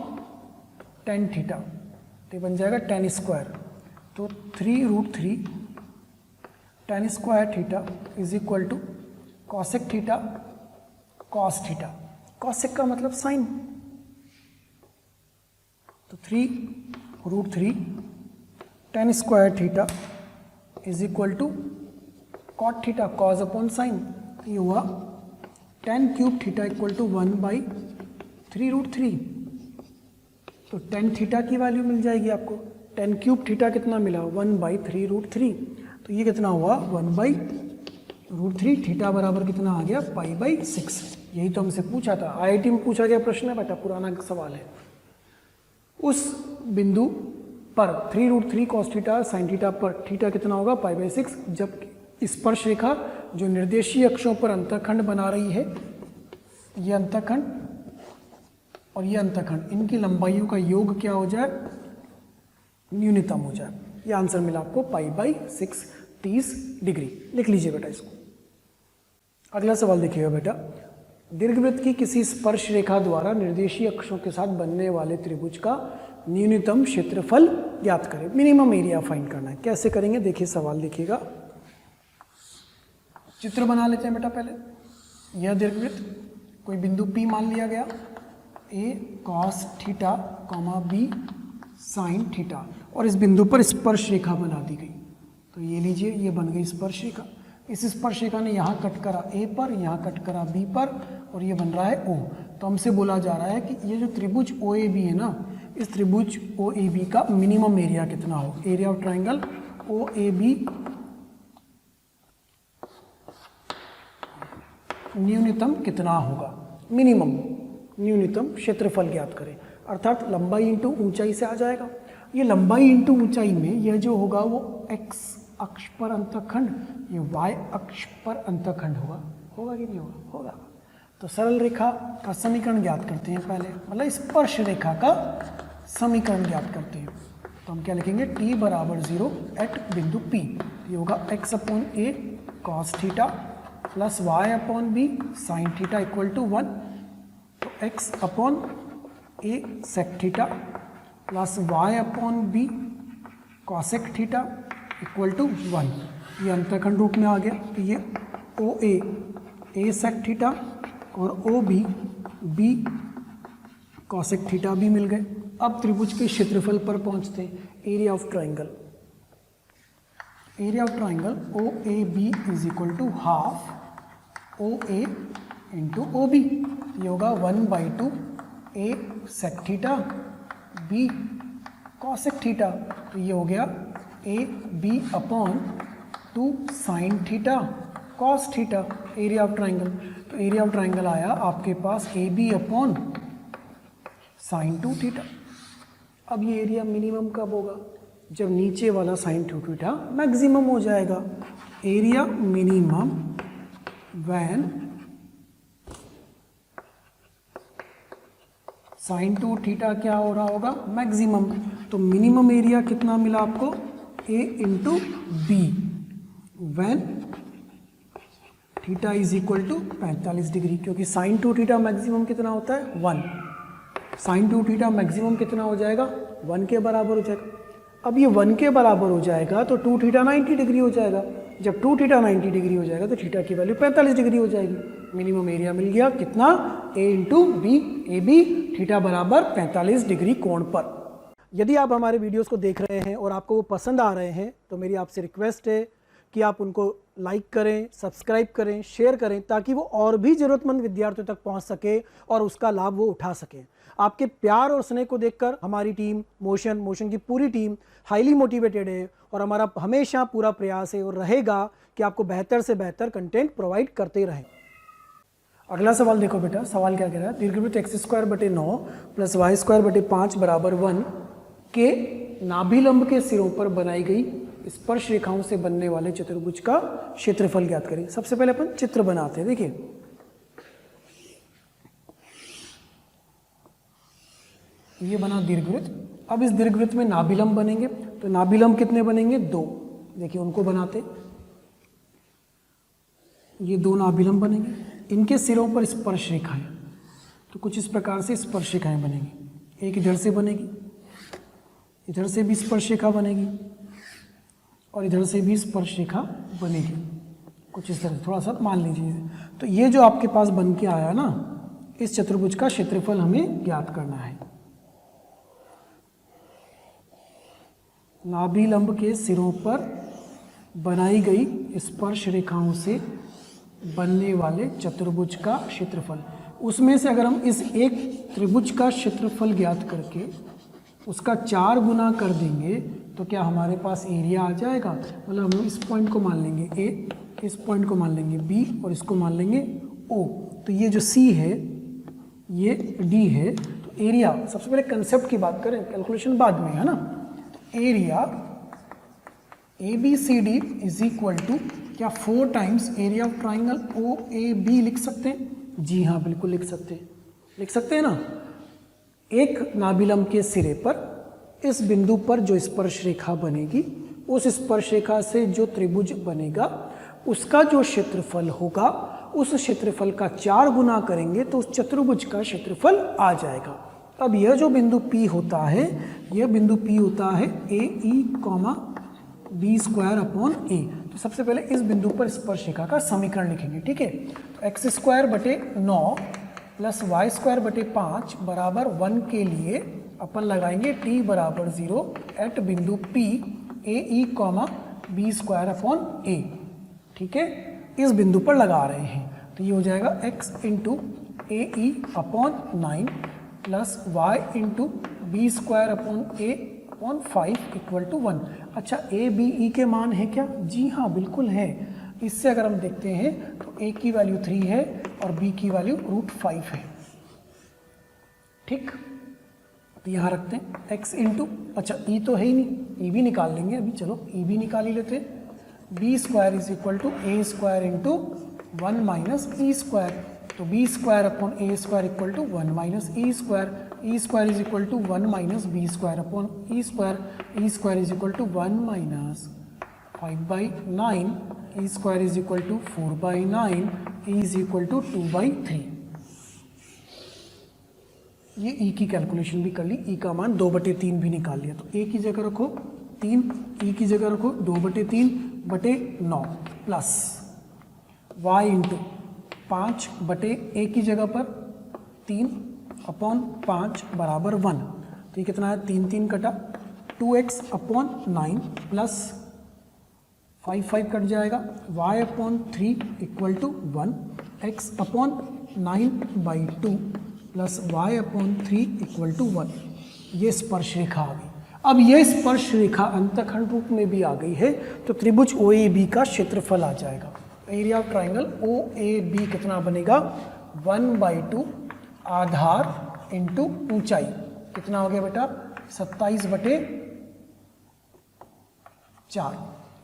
tan theta, तो ये बन जाएगा टेन स्क्वायर। तो 3√3 tan square theta is equal to cosec theta cos theta. Cosec का मतलब साइन, तो 3√3 tan square theta is equal to cot theta cos upon sine, तो ये हुआ tan cube theta equal to 1/3√3। तो टेन थीटा की value मिल जाएगी आपको। टेन क्यूब थीटा कितना मिला? 1/3√3। तो ये कितना हुआ? 1/√3। थीटा बराबर कितना आ गया? π/6। यही तो हमसे पूछा था, आईआईटी में पूछा गया प्रश्न है बेटा, पुराना सवाल है। उस बिंदु पर 3√3 cos थीटा sin थीटा पर थीटा कितना होगा? π/6। जब स्पर्श रेखा जो निर्देशीय अक्षों पर अंतःखंड बना रही है, ये अंतःखंड और ये अंतःखंड, इनकी लंबाइयों का योग क्या हो जाए? न्यूनतम हो जाए। ये आंसर मिला आपको π/6 30 डिग्री। लिख लीजिए बेटा इसको। अगला सवाल देखिएगा बेटा, दीर्घवृत्त की किसी स्पर्श रेखा द्वारा निर्देशीय अक्षों के साथ बनने वाले त्रिभुज का न्यूनतम क्षेत्रफल ज्ञात करें। मिनिमम एरिया फाइंड करना है। कैसे करेंगे? देखिए सवाल देखिएगा। चित्र बना लेते हैं बेटा पहले। यह दीर्घवृत्त कोई बिंदु P मान लिया गया, A cos theta B sin theta, और इस बिंदु पर स्पर्श रेखा बना दी गई। तो ये लीजिए, ये बन गई स्पर्श रेखा। इस स्पर्श रेखा ने यहाँ कट करा A पर, यहाँ कट करा B पर, और ये बन रहा है O। तो हमसे बोला जा रहा है कि ये जो त्रिभुज OAB है ना, इस त्रिभुज OAB का मिनिमम एरिया कितना हो। एरिया ऑफ ट्राइंगल OAB न्यूनतम कितना होगा? मिनिमम न्यूनतम क्षेत्रफल ज्ञात करें, अर्थात लंबाई इंटू ऊंचाई से आ जाएगा। ये लंबाई इंटू ऊंचाई में यह जो होगा वो x अक्ष पर अंतःखंड, ये y अक्ष पर अंतःखंड होगा। होगा कि नहीं होगा? होगा। तो सरल रेखा का समीकरण ज्ञात करते हैं पहले, मतलब स्पर्श रेखा का समीकरण ज्ञात करते हैं। तो हम क्या लिखेंगे? t बराबर 0 एट बिंदु P। ये होगा x upon a cos theta plus y upon b sin theta equal to 1। तो x upon a sec theta plus y upon b cosec theta equal to 1। ये अंतःखंड रूप में आ गया। तो ये OA a sec थीटा और OB b cosec थीटा भी मिल गए। अब त्रिभुज के क्षेत्रफल पर पहुंचते हैं। Area of triangle, area of triangle OAB is equal to half OA into OB। ये होगा 1/2 A sec theta B cosec theta. तो ये हो गया AB upon 2 sin theta cos theta. Area of triangle, तो एरिया ऑफ ट्राइंगल आया आपके पास AB अपॉन sin 2 थीटा। अब ये एरिया मिनिमम कब होगा? जब नीचे वाला sin 2 थीटा मैक्सिमम हो जाएगा। Area minimum when sin 2 theta क्या हो रहा होगा? मैक्सिमम। तो मिनिमम एरिया कितना मिला आपको? A into B when theta is equal to 45 degree, क्योंकि sin 2 थीटा मैक्सिमम कितना होता है? 1। sin 2 थीटा मैक्सिमम कितना हो जाएगा? 1 के बराबर हो जाएगा। अब ये 1 के बराबर हो जाएगा तो 2 थीटा 90 डिग्री हो जाएगा। जब 2 थीटा 90 डिग्री हो जाएगा तो थीटा की वैल्यू 45 डिग्री हो जाएगी। मिनिमम एरिया मिल गया कितना? A into B, A B theta बराबर 45 डिग्री कोण पर। यदि आप हमारे वीडियोस को देख रहे हैं और आपको वो पसंद आ रहे हैं तो मेरी आपसे रिक्वेस्ट है कि आप उनको लाइक करें, सब्सक्राइब करें, शेयर करें, ताकि वो और भी ज़रूरतमंद विद्यार्थियों तक पहुंच सके और उसका लाभ वो उठा सकें। आपके प्यार और स्नेह को देखकर हमारी टीम मोशन की पूरी टीम हाईली मोटिवेटेड है और हमारा हमेशा पूरा प्रयास है और रहेगा कि आपको बेहतर से बेहतर कंटेंट प्रोवाइड करते रहें। अगला सवाल देखो बेटा, सवाल क्या कह रहा है? दीर्घवृत्त x²/9 प्लस y²/5 बराबर 1 के नाभिलंब के सिरों पर बनाई गई स्पर्श रेखाओं से बनने वाले चतुर्भुज का क्षेत्रफल ज्ञात करें। सबसे पहले अपन चित्र बनाते हैं। देखिए ये बना दीर्घवृत्त। अब इस दीर्घवृत्त में नाभिलंब बनेंगे, तो नाभिलंब कितने बनेंगे? 2। देखिए उनको बनाते, ये 2 नाभिलंब बनेंगे, इनके सिरों पर स्पर्श रेखाएं, तो कुछ इस प्रकार से स्पर्श रेखाएं बनेंगी। एक इधर से बनेगी, इधर से भी स्पर्श रेखा बनेगी और इधर से भी स्पर्श रेखा बनेगी, कुछ इस तरह। थोड़ा सा मान लीजिए, तो ये जो आपके पास बन के आया ना, इस चतुर्भुज का क्षेत्रफल हमें ज्ञात करना है। नाभिलंब के सिरों पर बनाई गई स्पर्श रेखाओं से बनने वाले चतुर्भुज का क्षेत्रफल, उसमें से अगर हम इस एक त्रिभुज का क्षेत्रफल ज्ञात करके उसका 4 गुना कर देंगे तो क्या हमारे पास एरिया आ जाएगा। मतलब हम इस पॉइंट को मान लेंगे ए, इस पॉइंट को मान लेंगे बी और इसको मान लेंगे ओ। तो ये जो सी है ये डी है। तो एरिया, सबसे पहले कंसेप्ट की बात करें, कैलकुलेशन बाद में है ना। Area A B C D is equal to क्या 4 times area of triangle O A B लिख सकते हैं? जी हाँ, बिल्कुल लिख सकते हैं, लिख सकते हैं ना। एक नाभिलंब के सिरे पर इस बिंदु पर जो स्पर्श रेखा बनेगी, उस स्पर्श रेखा से जो त्रिभुज बनेगा उसका जो क्षेत्रफल होगा, उस क्षेत्रफल का 4 गुना करेंगे तो उस चतुर्भुज का क्षेत्रफल आ जाएगा। अब यह जो बिंदु P होता है, यह बिंदु P होता है ए ई कॉमा बी स्क्वायर अपॉन ए। तो सबसे पहले इस बिंदु पर स्पर्श रेखा का समीकरण लिखेंगे, ठीक है। तो एक्स स्क्वायर बटे 9 प्लस वाई स्क्वायर बटे 5 बराबर 1 के लिए अपन लगाएंगे t बराबर 0 एट बिंदु P ए ई कॉमा बी स्क्वायर अपॉन ए, ठीक है। इस बिंदु पर लगा रहे हैं, तो ये हो जाएगा x into a e upon 9 plus y into b square upon a upon 5 equal to 1। अच्छा, ए बी ई के मान है क्या? जी हाँ, बिल्कुल है। इससे अगर हम देखते हैं तो a की वैल्यू 3 है और b की वैल्यू √5 है, ठीक। तो यहाँ रखते हैं x इंटू, अच्छा e तो है ही नहीं, e भी निकाल लेंगे अभी, चलो e भी निकाल ही लेते हैं। B square is equal to a square into 1 minus e square. तो b square upon a square equal to 1 minus e square. E square is equal to 1 minus b square upon e square. E square is equal to 1 minus 5/9। E square is equal to 4/9। E is equal to 2/3। ये ई की calculation भी कर ली, ई का मान 2/3 भी निकाल लिया। तो ए की जगह रखो 3, ई की जगह रखो 2/3/9 प्लस वाई इंटू 5/a की जगह पर 3 अपॉन 5 बराबर 1। तो ये कितना है? 3 3 कटा, 2x अपॉन 9 प्लस 5 कट जाएगा, y upon 3 equal to 1, x upon 9/2 plus y upon 3 equal to 1। ये स्पर्श रेखा आ गई। अब ये स्पर्श रेखा अंतखंड रूप में भी आ गई है, तो त्रिभुज ओ ए बी का क्षेत्रफल आ जाएगा। Area of triangle O A B कितना बनेगा? 1/2 आधार इंटू ऊंचाई। कितना हो गया बेटा? 27/4।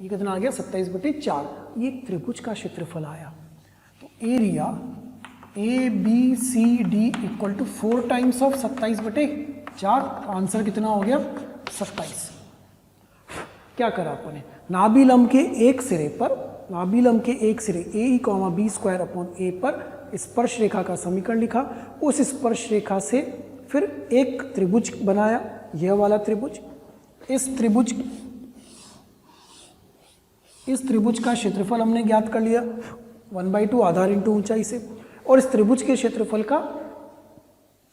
ये कितना आ गया? 27/4। ये त्रिभुज का क्षेत्रफल आया। तो area A B C D equal to 4 times of 27/4। Answer कितना हो गया? 27। क्या करा आपने? नाभिलंब के एक सिरे पर, नाभिलंब के एक सिरे ए ई कॉमा बी स्क्वायर अपॉन ए पर स्पर्श रेखा का समीकरण लिखा। उस स्पर्श रेखा से फिर एक त्रिभुज बनाया, यह वाला त्रिभुज। इस त्रिभुज का क्षेत्रफल हमने ज्ञात कर लिया 1/2 आधार इंटू ऊंचाई से, और इस त्रिभुज के क्षेत्रफल का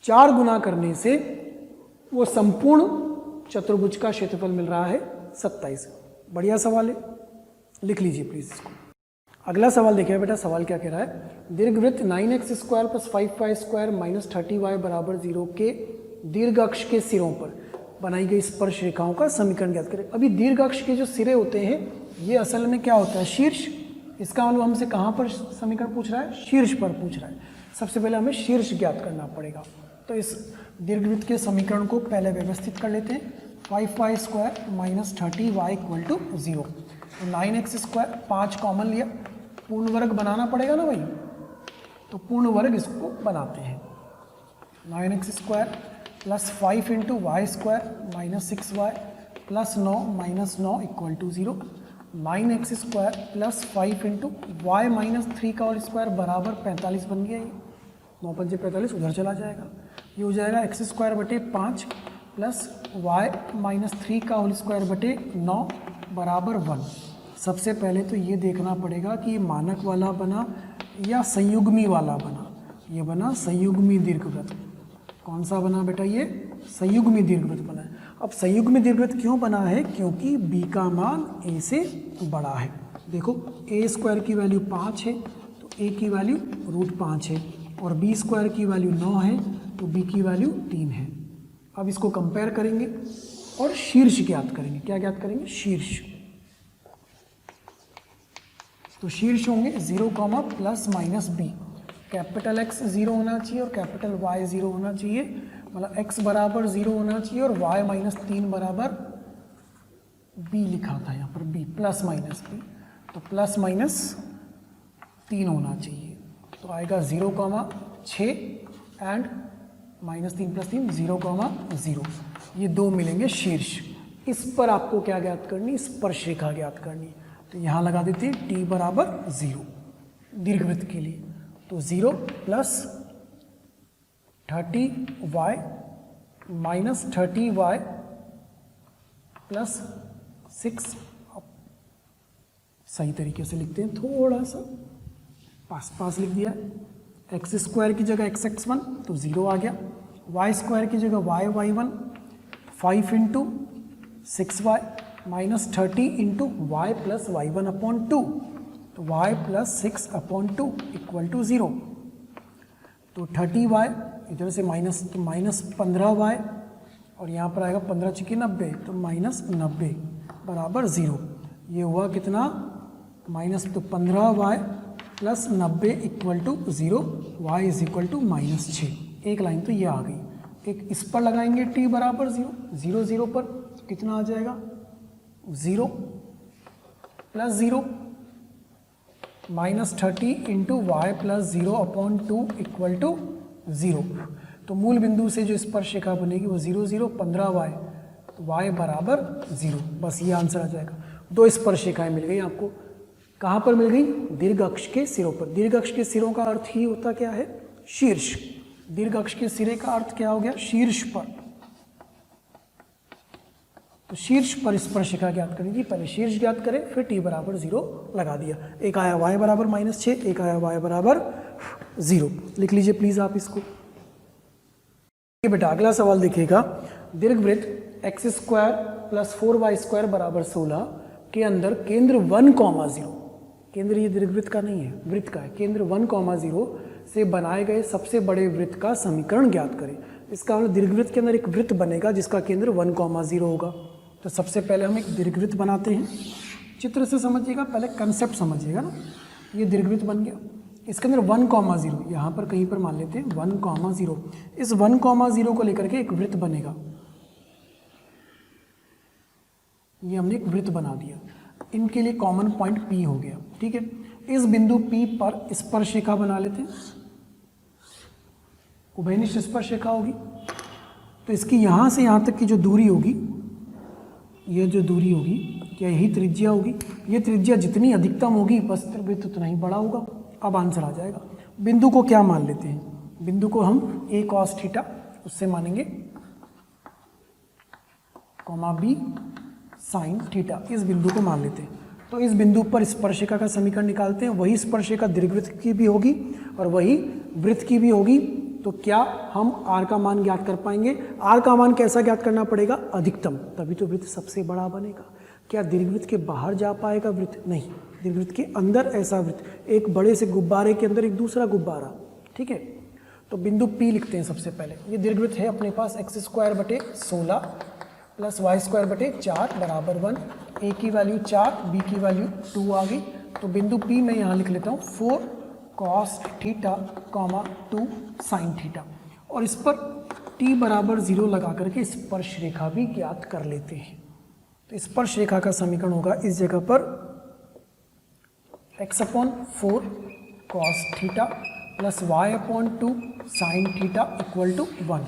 4 गुना करने से वो संपूर्ण चतुर्भुज का क्षेत्रफल मिल रहा है 27। बढ़िया सवाल है, लिख लीजिए प्लीज इसको। अगला सवाल देखिए बेटा, सवाल क्या कह रहा है? दीर्घवृत्त 9x square plus 5y square minus 30y बराबर 0 के दीर्घ अक्ष के सिरों पर बनाई गई स्पर्श रेखाओं का समीकरण ज्ञात करें। अभी दीर्घ अक्ष के जो सिरे होते हैं ये असल में क्या होता है? शीर्ष। इसका मतलब हमसे कहाँ पर समीकरण पूछ रहा है? शीर्ष पर पूछ रहा है। सबसे पहले हमें शीर्ष ज्ञात करना पड़ेगा। तो इस दीर्घवृत्त के समीकरण को पहले व्यवस्थित कर लेते हैं। 5y square minus 30y equal to 0। तो 9x स्क्वायर 5 कॉमन लिया, पूर्ण वर्ग बनाना पड़ेगा ना भाई, तो पूर्ण वर्ग इसको बनाते हैं। 9x square plus 5 into y square minus 6y plus 9 minus 9 equal to 0। 9x square plus 5 into y minus 3 का होल स्क्वायर बराबर 45 बन गया। ये 9 पंजे 45 उधर चला जाएगा, ये हो जाएगा x स्क्वायर बटे 5 प्लस वाई माइनस 3 का होल स्क्वायर बटे 9 बराबर 1। सबसे पहले तो ये देखना पड़ेगा कि ये मानक वाला बना या संयुग्मी वाला बना। ये बना संयुग्मी दीर्घवृत्त। कौन सा बना बेटा? ये संयुग्मी दीर्घवृत्त बना है। अब संयुग्मी दीर्घवृत्त क्यों बना है? क्योंकि b का मान a से बड़ा है। देखो a स्क्वायर की वैल्यू 5 है तो a की वैल्यू √5 है, और b स्क्वायर की वैल्यू 9 है तो b की वैल्यू 3 है। अब इसको कंपेयर करेंगे और शीर्ष ज्ञात करेंगे। क्या ज्ञात करेंगे? शीर्ष। तो शीर्ष होंगे 0, plus minus b। Capital X 0 होना चाहिए और कैपिटल Y 0 होना चाहिए, मतलब x बराबर 0 होना चाहिए और y माइनस 3 बराबर b लिखा था यहाँ पर, b प्लस माइनस b, तो प्लस माइनस 3 होना चाहिए। तो आएगा 0, 6 एंड माइनस 3 प्लस 3 0, 0। ये दो मिलेंगे शीर्ष। इस पर आपको क्या ज्ञात करनी? स्पर्श रेखा ज्ञात करनी। तो यहाँ लगा देते हैं t बराबर 0 दीर्घवृत्त के लिए। तो 0 plus 30y minus 30y plus 6, सही तरीके से लिखते हैं, थोड़ा सा पास लिख दिया। एक्स स्क्वायर की जगह x1 तो 0 आ गया, y स्क्वायर की जगह y1, 5 into 6y minus 30 into y plus y1 upon 2, तो y plus 6 upon 2 equal to 0। तो 30y इधर से माइनस, तो माइनस 15y, और यहाँ पर आएगा 15 चिकी 90, तो माइनस 90 बराबर 0। ये हुआ कितना? माइनस, तो 15y plus 90 equal to 0, y is equal to minus 6। एक लाइन तो ये आ गई। एक इस पर लगाएंगे t बराबर 0, 0 0 पर, तो कितना आ जाएगा? 0 plus 0 minus 30 into y plus 0 upon 2 equal to 0। तो मूल बिंदु से जो स्पर्श रेखा बनेगी वो 0 0, 15y, तो y बराबर 0। बस ये आंसर आ जाएगा। दो स्पर्श रेखाएं मिल गई आपको। कहाँ पर मिल गई? दीर्घ अक्ष के सिरों पर। दीर्घ अक्ष के सिरों का अर्थ ही होता क्या है? शीर्ष। दीर्घ अक्ष के सिरे का अर्थ क्या हो गया? शीर्ष पर। तो शीर्ष पर स्पर्श रेखा ज्ञात करेंगे। पहले शीर्ष ज्ञात करें, फिर t बराबर 0 लगा दिया। एक आया y बराबर -6, एक आया y बराबर 0। लिख लीजिए प्लीज आप इसको। बेटा अगला सवाल देखिएगा। दीर्घवृत्त x square plus 4y square बराबर 16 के अंदर केंद्र 1, 0, केंद्र ये दीर्घवृत्त का नहीं है, वृत्त का है। केंद्र 1, 0 से बनाए गए सबसे बड़े वृत्त का समीकरण ज्ञात करें। इसका मतलब दीर्घवृत्त के अंदर एक वृत्त बनेगा जिसका केंद्र 1, 0 होगा। तो सबसे पहले हम एक दीर्घवृत्त बनाते हैं। चित्र से समझिएगा, पहले कंसेप्ट समझिएगा ना। ये दीर्घवृत्त बन गया, इसके अंदर 1, 0, यहाँ पर कहीं पर मान लेते हैं 1, 0। इस 1, 0 को लेकर के एक वृत्त बनेगा। ये हमने एक वृत्त बना दिया। इनके लिए कॉमन पॉइंट P हो गया, ठीक है। इस बिंदु P पर स्पर्श रेखा बना लेते हैं, उभयनिष्ठ स्पर्श रेखा होगी। तो इसकी यहाँ से यहाँ तक की जो दूरी होगी, ये जो दूरी होगी, क्या यही त्रिज्या होगी? ये त्रिज्या जितनी अधिकतम होगी बस वृत्त उतना ही बड़ा होगा। अब आंसर आ जाएगा। बिंदु को क्या मान लेते हैं? बिंदु को हम a cos थीटा उससे मानेंगे, b sin थीटा, इस बिंदु को मान लेते हैं। तो इस बिंदु पर स्पर्शिका का समीकरण निकालते हैं। वही स्पर्शिका दीर्घवृत्त की भी होगी और वही वृत्त की भी होगी। तो क्या हम r का मान ज्ञात कर पाएंगे? r का मान कैसा ज्ञात करना पड़ेगा? अधिकतम, तभी तो वृत्त सबसे बड़ा बनेगा। क्या दीर्घवृत्त के बाहर जा पाएगा वृत्त? नहीं, दीर्घवृत्त के अंदर ऐसा वृत्त, एक बड़े से गुब्बारे के अंदर एक दूसरा गुब्बारा, ठीक है। तो बिंदु P लिखते हैं सबसे पहले। ये दीर्घवृत्त है अपने पास x स्क्वायर बटे 16 प्लस y स्क्वायर बटे 4 बराबर 1। a की वैल्यू 4, b की वैल्यू 2 आ गई। तो बिंदु P मैं यहाँ लिख लेता हूँ 4 cos थीटा, 2 sin थीटा। और इस पर t बराबर 0 लगा करके स्पर्श रेखा भी ज्ञात कर लेते हैं। तो स्पर्श रेखा का समीकरण होगा इस जगह पर x/4 cos theta plus y/2 sin theta equal to 1।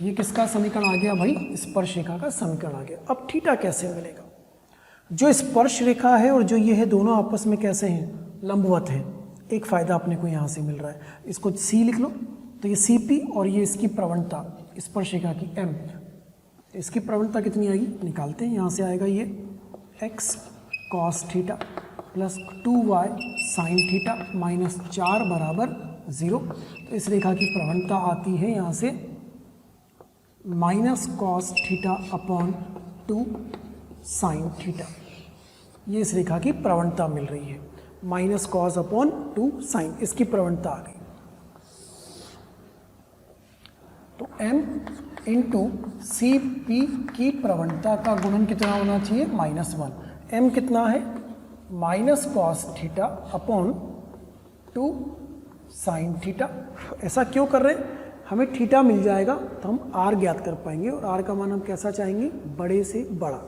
ये किसका समीकरण आ गया भाई? स्पर्श रेखा का समीकरण आ गया। अब थीटा कैसे मिलेगा? जो स्पर्श रेखा है और जो ये है दोनों आपस में कैसे हैं? लंबवत हैं। एक फ़ायदा अपने को यहाँ से मिल रहा है, इसको c लिख लो, तो ये CP और ये इसकी प्रवणता स्पर्श रेखा की m, तो इसकी प्रवणता कितनी आएगी निकालते हैं। यहाँ से आएगा ये x cos theta plus 2y sin theta minus 4 बराबर 0। तो इस रेखा की प्रवणता आती है यहाँ से minus cos theta upon 2 sine theta. ये इस रेखा की प्रवणता मिल रही है, माइनस कॉस अपॉन 2 साइन, इसकी प्रवणता आ गई। तो m इंटू सी पी की प्रवणता का गुणन कितना होना चाहिए? -1। m कितना है? Minus cos theta upon 2 sine theta. ऐसा क्यों कर रहे हैं? हमें थीटा मिल जाएगा तो हम r ज्ञात कर पाएंगे, और r का मान हम कैसा चाहेंगे? बड़े से बड़ा।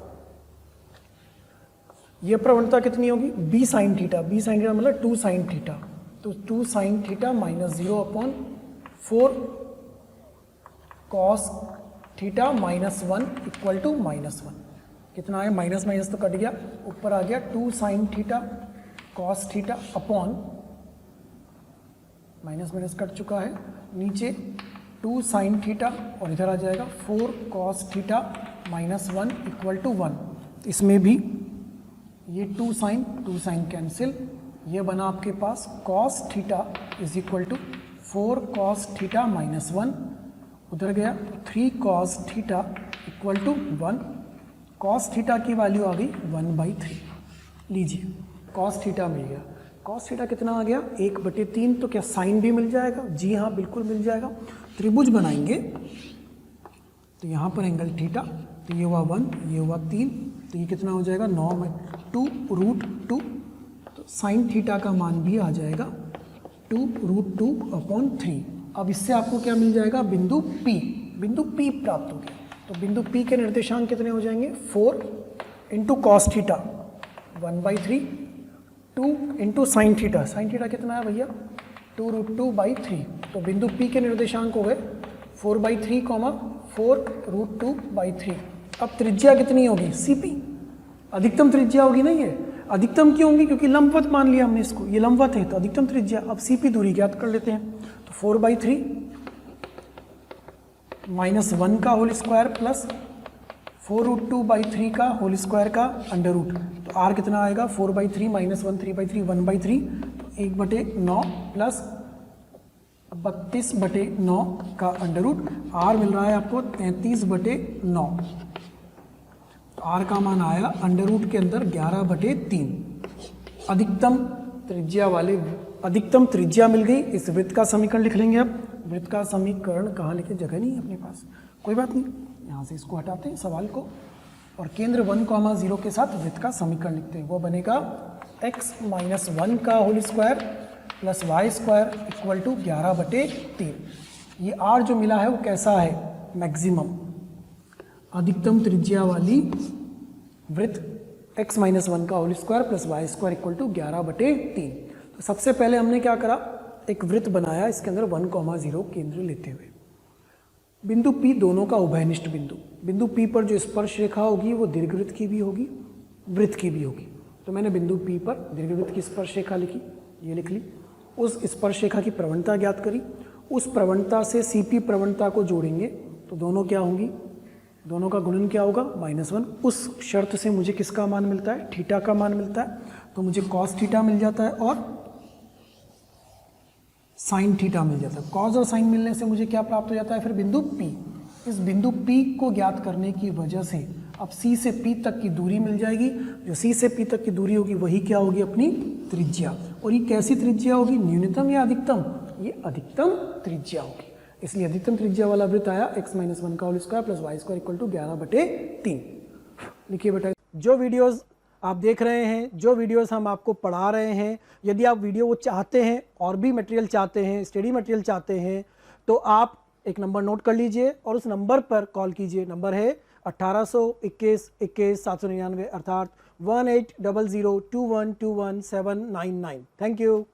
यह प्रवणता कितनी होगी? b sine theta, b sine theta मतलब 2 साइन थीटा, तो 2 sine theta minus 0 upon 4 cos theta minus 1 equal to -1। कितना है? माइनस माइनस तो कट गया, ऊपर आ गया 2 sine theta cos theta upon minus minus cut चुका है, नीचे 2 साइन थीटा और इधर आ जाएगा 4 cos theta minus 1 equal to 1। इसमें भी ये 2 साइन कैंसिल, ये बना आपके पास cos theta is equal to 4 cos theta minus 1, उधर गया 3 cos theta equal to 1। Cos theta की वैल्यू आ गई 1/3। लीजिए कॉस थीटा मिल गया। कॉस थीटा कितना आ गया? 1/3। तो क्या साइन भी मिल जाएगा? जी हाँ, बिल्कुल मिल जाएगा। त्रिभुज बनाएंगे तो यहाँ पर एंगल थीटा, तो ये हुआ 1, ये हुआ 3, तो ये कितना हो जाएगा? 9 में 2√2। तो साइन थीटा का मान भी आ जाएगा 2√2/3। अब इससे आपको क्या मिल जाएगा? बिंदु P। बिंदु P प्राप्त हो गया। तो बिंदु P के निर्देशांक कितने हो जाएंगे? 4 into cos theta 1/3, 2 into sine theta, sine theta कितना है भैया? 2√2/3। तो बिंदु P के निर्देशांक हो गए 4/3, 4√2/3। अब त्रिज्या कितनी होगी? CP। अधिकतम त्रिज्या होगी ना ये। अधिकतम क्यों होगी? क्योंकि लंबवत मान लिया हमने इसको, ये लंबवत है तो अधिकतम त्रिज्या। अब CP दूरी ज्ञात कर लेते हैं। तो 4/3 -1 का होल स्क्वायर प्लस 4√2/3 का होल स्क्वायर का अंडर रूट। तो r कितना आएगा? 4/3 -1 3/3 1/3, तो 1/9 प्लस 32/9 का अंडर रूट। r मिल रहा है आपको 33/9। r का मान आया अंडर रूट के अंदर 11/3। अधिकतम त्रिज्या मिल गई। इस वृत्त का समीकरण लिख लेंगे। अब वृत्त का समीकरण कहाँ लिखे? जगह नहीं है अपने पास, कोई बात नहीं, यहाँ से इसको हटाते हैं सवाल को, और केंद्र 1,0 के साथ वृत्त का समीकरण लिखते हैं। वो बनेगा x - 1 का whole square plus y square equal to 11/3। ये r जो मिला है वो कैसा है? मैक्सिमम, अधिकतम त्रिज्या वाली वृत्त x - 1 का whole square plus y square equal to 11/3। तो सबसे पहले हमने क्या करा? एक वृत्त बनाया, इसके अंदर 1,0 केंद्र लेते हुए। बिंदु P दोनों का उभयनिष्ठ बिंदु। बिंदु P पर जो स्पर्श रेखा होगी वो दीर्घवृत्त की भी होगी, वृत्त की भी होगी। तो मैंने बिंदु P पर दीर्घवृत्त की स्पर्श रेखा लिखी, ये लिख ली। उस स्पर्श रेखा की प्रवणता ज्ञात करी, उस प्रवणता से CP प्रवणता को जोड़ेंगे तो दोनों क्या होंगी? दोनों का गुणन क्या होगा? -1। उस शर्त से मुझे किसका मान मिलता है? थीटा का मान मिलता है। तो मुझे कॉस थीटा मिल जाता है और साइन थीटा मिल जाता है। कॉस और साइन मिलने से मुझे क्या प्राप्त हो जाता है? फिर बिंदु P। इस बिंदु P को ज्ञात करने की वजह से अब C से P तक की दूरी मिल जाएगी। जो C से P तक की दूरी होगी वही क्या होगी? अपनी त्रिज्या। और ये कैसी त्रिज्या होगी? न्यूनतम या अधिकतम? ये अधिकतम त्रिज्या होगी। इसलिए अधिकतम त्रिज्या वाला वृत्त आया x - 1 का whole square plus y square equal to 11/3। लिखिए बेटा, जो वीडियोस आप देख रहे हैं, जो वीडियोस हम आपको पढ़ा रहे हैं, यदि आप वीडियो वो चाहते हैं और भी मटेरियल चाहते हैं, स्टडी मटेरियल चाहते हैं, तो आप एक नंबर नोट कर लीजिए और उस नंबर पर कॉल कीजिए। नंबर है 1821 799 अर्थात 18002121 799। Thank you.